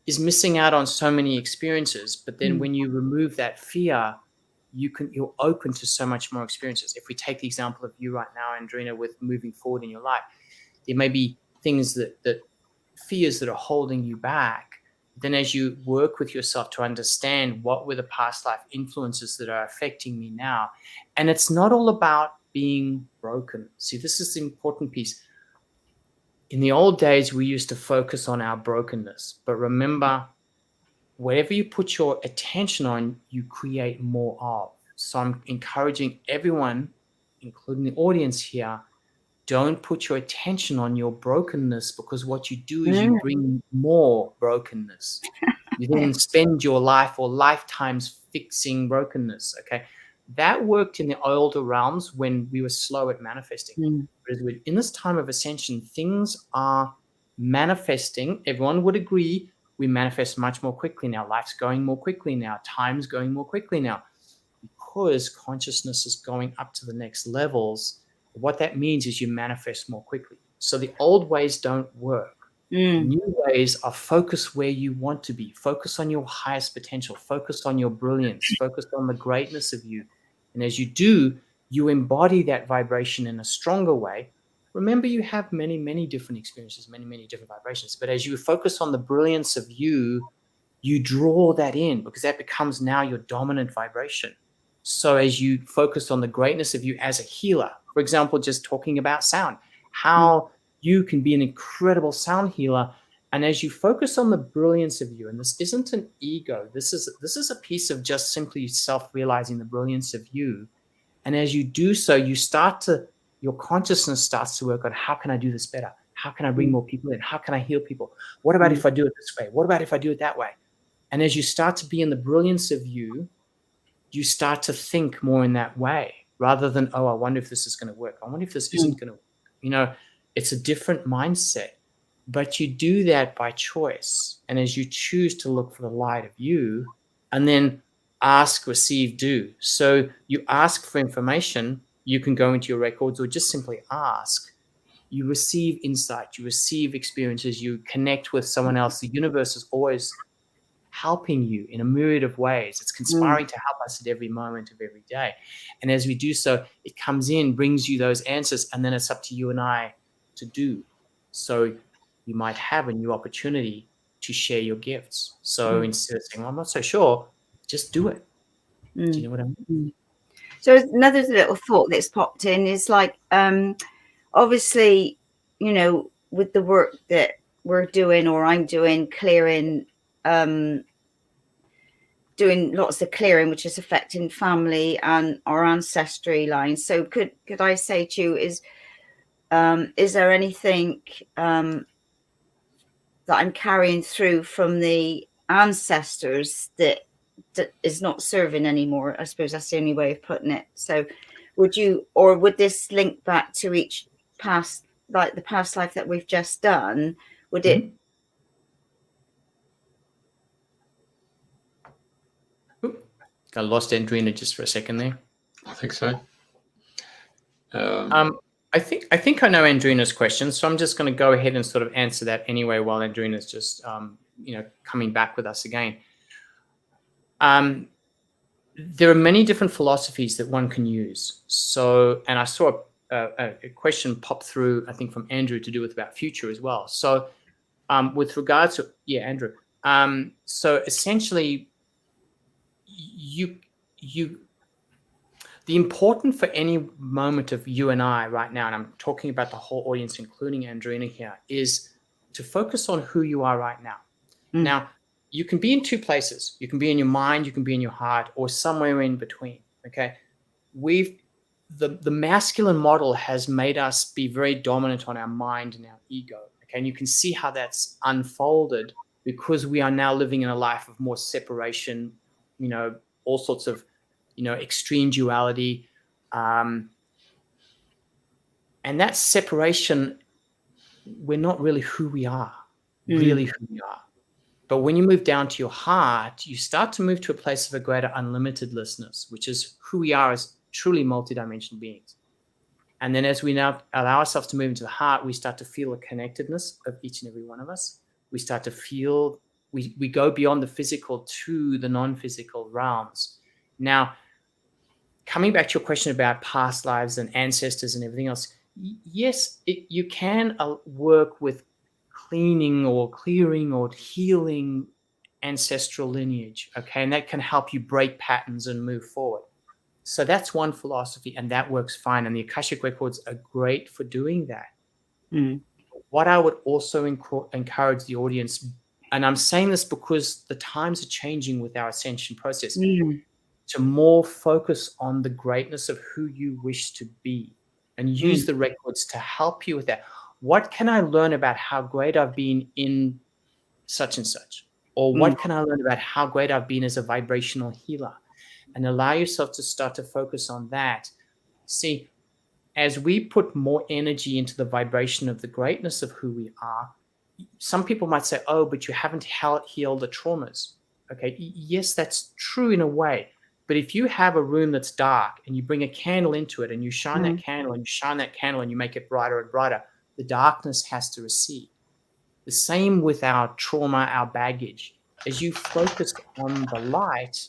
is missing out on so many experiences, but then when you remove that fear, you're open to so much more experiences. If we take the example of you right now, Andrena, with moving forward in your life, there may be things that fears that are holding you back. Then as you work with yourself to understand what were the past life influences that are affecting me now, and it's not all about being broken. See, this is the important piece. In the old days, we used to focus on our brokenness, but remember, whatever you put your attention on, you create more of. So I'm encouraging everyone, including the audience here, don't put your attention on your brokenness, because what you do is you bring more brokenness. You then spend your life or lifetimes fixing brokenness, okay? That worked in the older realms when we were slow at manifesting. In this time of ascension, things are manifesting. Everyone would agree we manifest much more quickly now. Life's going more quickly now. Time's going more quickly now, because consciousness is going up to the next levels. What that means is you manifest more quickly. So the old ways don't work. New ways are focus where you want to be. Focus on your highest potential. Focus on your brilliance. Focus on the greatness of you. And as you do, you embody that vibration in a stronger way. Remember, you have many, many different experiences, many, many different vibrations. But as you focus on the brilliance of you, you draw that in, because that becomes now your dominant vibration. So as you focus on the greatness of you as a healer, for example, just talking about sound, how you can be an incredible sound healer. And as you focus on the brilliance of you, and this isn't an ego, this is a piece of just simply self-realizing the brilliance of you. And as you do so, your consciousness starts to work on, how can I do this better? How can I bring more people in? How can I heal people? What about if I do it this way? What about if I do it that way? And as you start to be in the brilliance of you, you start to think more in that way, rather than, oh, I wonder if this is going to work. I wonder if this isn't going to work. You know, it's a different mindset. But you do that by choice. And as you choose to look for the light of you, and then ask, receive, do. So you ask for information, you can go into your records or just simply ask. You receive insight, you receive experiences, you connect with someone else. The universe is always helping you in a myriad of ways. It's conspiring to help us at every moment of every day. And as we do so, it comes in, brings you those answers, and then it's up to you and I to do. So you might have a new opportunity to share your gifts. So instead of saying, well, I'm not so sure, just do it. Do you know what I mean? So another little thought that's popped in is like, obviously, you know, with the work that we're doing, or I'm doing, clearing, doing lots of clearing, which is affecting family and our ancestry lines. So could I say to you, is there anything that I'm carrying through from the ancestors that is not serving anymore? I suppose that's the only way of putting it. So would this link back to each past, like the past life that we've just done? Would it? I lost Andrena just for a second there. I think so. I think I know Andrena's question, so I'm just going to go ahead and sort of answer that anyway while Andrena's just coming back with us again. There are many different philosophies that one can use. So, and I saw a question pop through, I think from Andrew, to do with about future as well. So, with regards to Andrew. So essentially, the important for any moment of you and I right now, and I'm talking about the whole audience, including Andrena here, is to focus on who you are right now. Now, you can be in two places. You can be in your mind, you can be in your heart, or somewhere in between. Okay, the masculine model has made us be very dominant on our mind and our ego. Okay, and you can see how that's unfolded because we are now living in a life of more separation. All sorts of extreme duality, and that separation, we're not really who we are, But when you move down to your heart, you start to move to a place of a greater unlimitedlessness, which is who we are as truly multidimensional beings. And then as we now allow ourselves to move into the heart, we start to feel the connectedness of each and every one of us. We start to feel, we go beyond the physical to the non-physical realms. Now, coming back to your question about past lives and ancestors and everything else, yes, you can work with cleaning or clearing or healing ancestral lineage, okay? And that can help you break patterns and move forward. So that's one philosophy, and that works fine. And the Akashic Records are great for doing that. What I would also encourage the audience, and I'm saying this because the times are changing with our ascension process, to more focus on the greatness of who you wish to be and use the records to help you with that. What can I learn about how great I've been in such and such? Or what can I learn about how great I've been as a vibrational healer? And allow yourself to start to focus on that. See, as we put more energy into the vibration of the greatness of who we are, some people might say, oh, but you haven't healed the traumas. Okay, yes, that's true in a way. But if you have a room that's dark and you bring a candle into it and you shine that candle and you shine that candle and you make it brighter and brighter, the darkness has to recede. The same with our trauma, our baggage. As you focus on the light,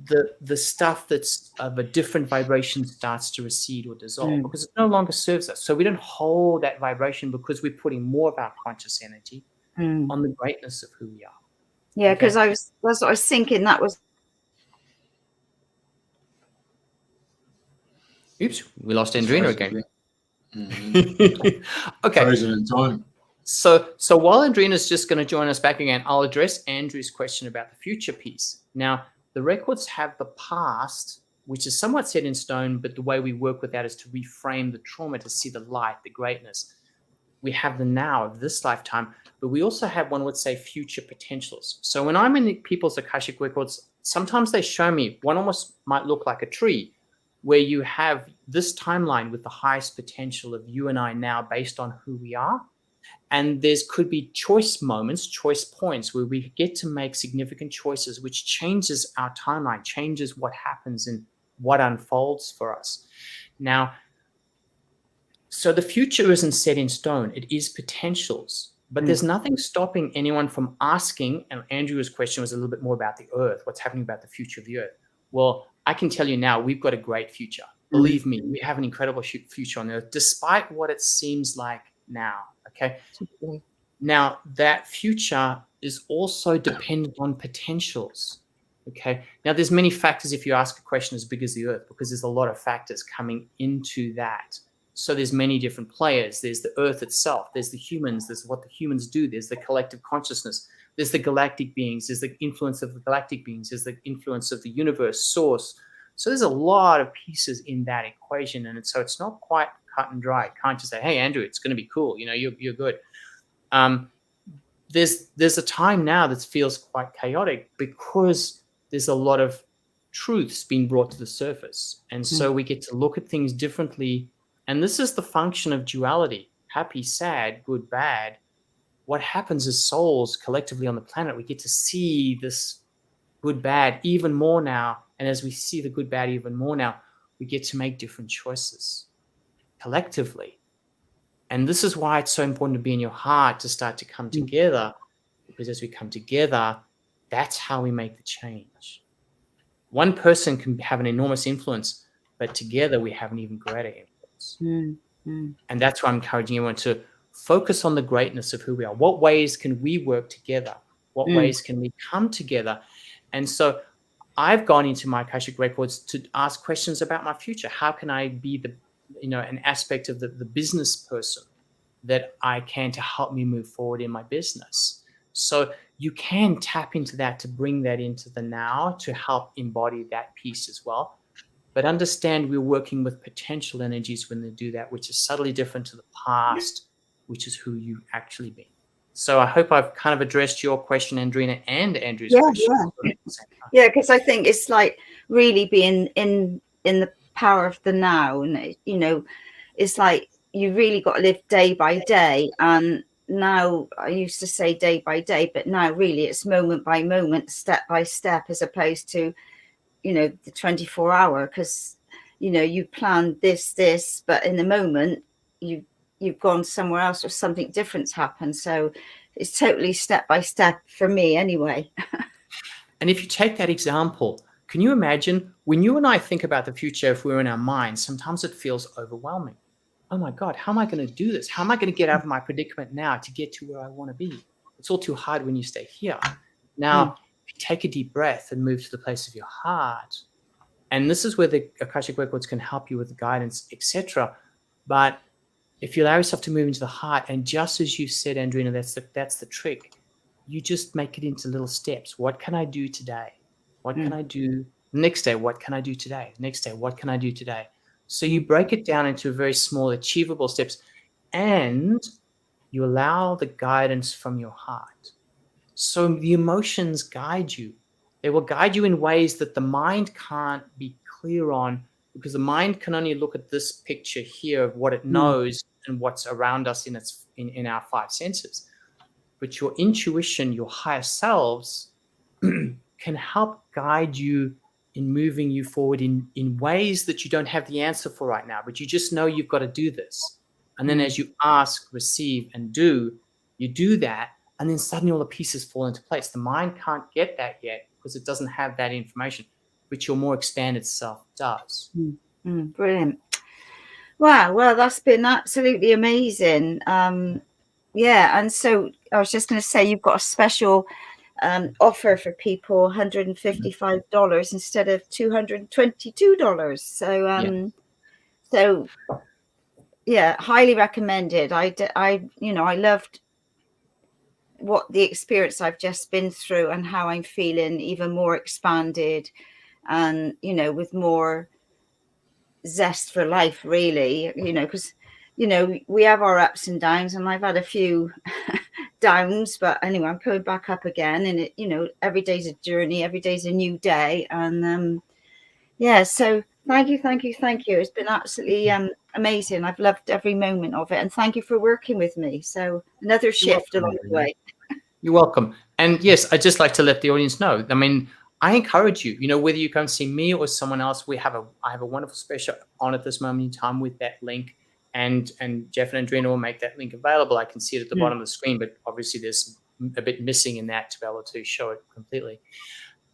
the stuff that's of a different vibration starts to recede or dissolve because it no longer serves us. So we don't hold that vibration because we're putting more of our conscious energy on the greatness of who we are. Yeah, because that's what I was thinking. That was. Oops, we lost Andrena again. Okay. Frozen in time. So while Andrena's just going to join us back again, I'll address Andrew's question about the future piece. Now, the records have the past, which is somewhat set in stone, but the way we work with that is to reframe the trauma to see the light, the greatness. We have the now of this lifetime, but we also have, one would say, future potentials. So when I'm in people's Akashic records, sometimes they show me one almost might look like a tree, where you have this timeline with the highest potential of you and I now based on who we are. And there's could be choice moments, choice points where we get to make significant choices, which changes our timeline, changes what happens and what unfolds for us. Now, so the future isn't set in stone. It is potentials. But there's nothing stopping anyone from asking, and Andrew's question was a little bit more about the earth, what's happening about the future of the earth. Well, I can tell you now, we've got a great future. Believe me, we have an incredible future on earth, despite what it seems like now. Okay. Now, that future is also dependent on potentials. Okay. Now, there's many factors if you ask a question as big as the earth, because there's a lot of factors coming into that. So there's many different players. There's the earth itself. There's the humans. There's what the humans do. There's the collective consciousness. There's the galactic beings. There's the influence of the galactic beings. There's the influence of the universe source. So there's a lot of pieces in that equation. And so it's not quite cut and dry. You can't just say, hey, Andrew, it's going to be cool. You know, you're good. There's a time now that feels quite chaotic because there's a lot of truths being brought to the surface. And so we get to look at things differently. And this is the function of duality, happy, sad, good, bad. What happens as souls collectively on the planet, we get to see this good, bad even more now. And as we see the good, bad even more now, we get to make different choices collectively. And this is why it's so important to be in your heart to start to come together, because as we come together, that's how we make the change. One person can have an enormous influence, but together we have an even greater influence. And that's why I'm encouraging everyone to focus on the greatness of who we are. What ways can we work together? What ways can we come together? And so I've gone into my Akashic records to ask questions about my future. How can I be an aspect of the business person that I can to help me move forward in my business? So you can tap into that to bring that into the now to help embody that piece as well. But understand we're working with potential energies when they do that, which is subtly different to the past, which is who you've actually been. So I hope I've kind of addressed your question, Andrena, and Andrew's question. Yeah, because I think it's like really being in the power of the now. And, you know, it's like you really got to live day by day. And now I used to say day by day, but now really it's moment by moment, step by step, as opposed to, you know, the 24-hour, because, you know, you planned this, but in the moment you've gone somewhere else or something different's happened. So it's totally step by step for me anyway. And if you take that example, can you imagine when you and I think about the future, if we're in our minds, sometimes it feels overwhelming. Oh my God, how am I going to do this? How am I going to get out of my predicament now to get to where I want to be? It's all too hard when you stay here. Now, if you take a deep breath and move to the place of your heart, and this is where the Akashic Records can help you with the guidance, etc. But if you allow yourself to move into the heart, and just as you said, Andrena, that's the trick. You just make it into little steps. What can I do today? What can I do next day? What can I do today? Next day, what can I do today? So you break it down into very small, achievable steps, and you allow the guidance from your heart. So the emotions guide you. They will guide you in ways that the mind can't be clear on, because the mind can only look at this picture here of what it knows and what's around us in our five senses. But your intuition, your higher selves, can help guide you in moving you forward in ways that you don't have the answer for right now, but you just know you've got to do this. And then as you ask, receive, and do, you do that, and then suddenly all the pieces fall into place. The mind can't get that yet because it doesn't have that information, but your more expanded self does. Brilliant. Wow, well, that's been absolutely amazing. Yeah, and so I was just going to say, you've got a special offer for people, $155 instead of $222. So, so yeah, highly recommended. You know, I loved what the experience I've just been through and how I'm feeling even more expanded and, you know, with more zest for life, really, you know, because, you know, we have our ups and downs, and I've had a few downs, but anyway, I'm coming back up again. And it, you know, every day's a journey, every day's a new day. And yeah, so thank you, thank you, thank you. It's been absolutely amazing. I've loved every moment of it, and thank you for working with me. So another shift along the way. You're welcome. And yes, I'd just like to let the audience know, I mean, I encourage you, you know, whether you come see me or someone else, I have a wonderful special on at this moment in time with that link, and Jeff and Andrena will make that link available. I can see it at the bottom of the screen, but obviously there's a bit missing in that to be able to show it completely.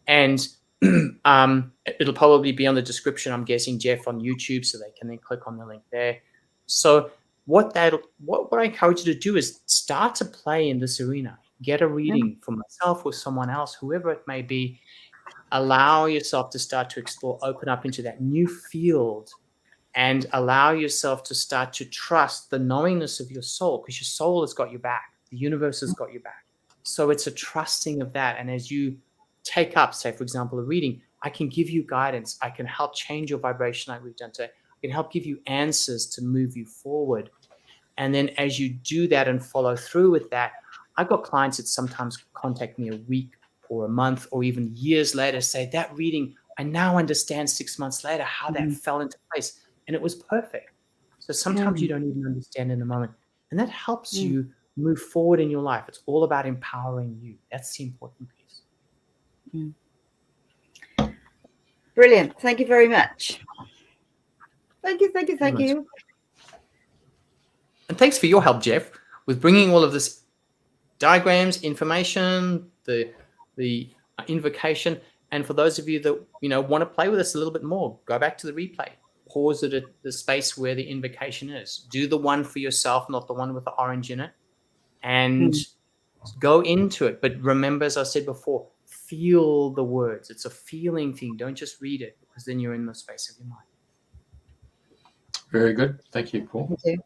And it'll probably be on the description, I'm guessing, Jeff, on YouTube, so they can then click on the link there. So what I encourage you to do is start to play in this arena. Get a reading for myself or someone else, whoever it may be. Allow yourself to start to explore, open up into that new field, and allow yourself to start to trust the knowingness of your soul, because your soul has got your back. The universe has got your back. So it's a trusting of that. And as you take up, say, for example, a reading, I can give you guidance. I can help change your vibration like we've done today. I can help give you answers to move you forward. And then as you do that and follow through with that, I've got clients that sometimes contact me a week or a month or even years later, say, that reading, I now understand 6 months later how that fell into place. And it was perfect. So sometimes you don't even understand in the moment. And that helps you move forward in your life. It's all about empowering you. That's the important piece. Brilliant. Thank you very much. Thank you, thank you, thank you. And thanks for your help, Jeff, with bringing all of this diagrams, information, the invocation. And for those of you that, you know, want to play with us a little bit more, go back to the replay. Pause it at the space where the invocation is. Do the one for yourself, not the one with the orange in it. And go into it. But remember, as I said before, feel the words. It's a feeling thing. Don't just read it, because then you're in the space of your mind. Very good. Thank you, Paul. Thank you.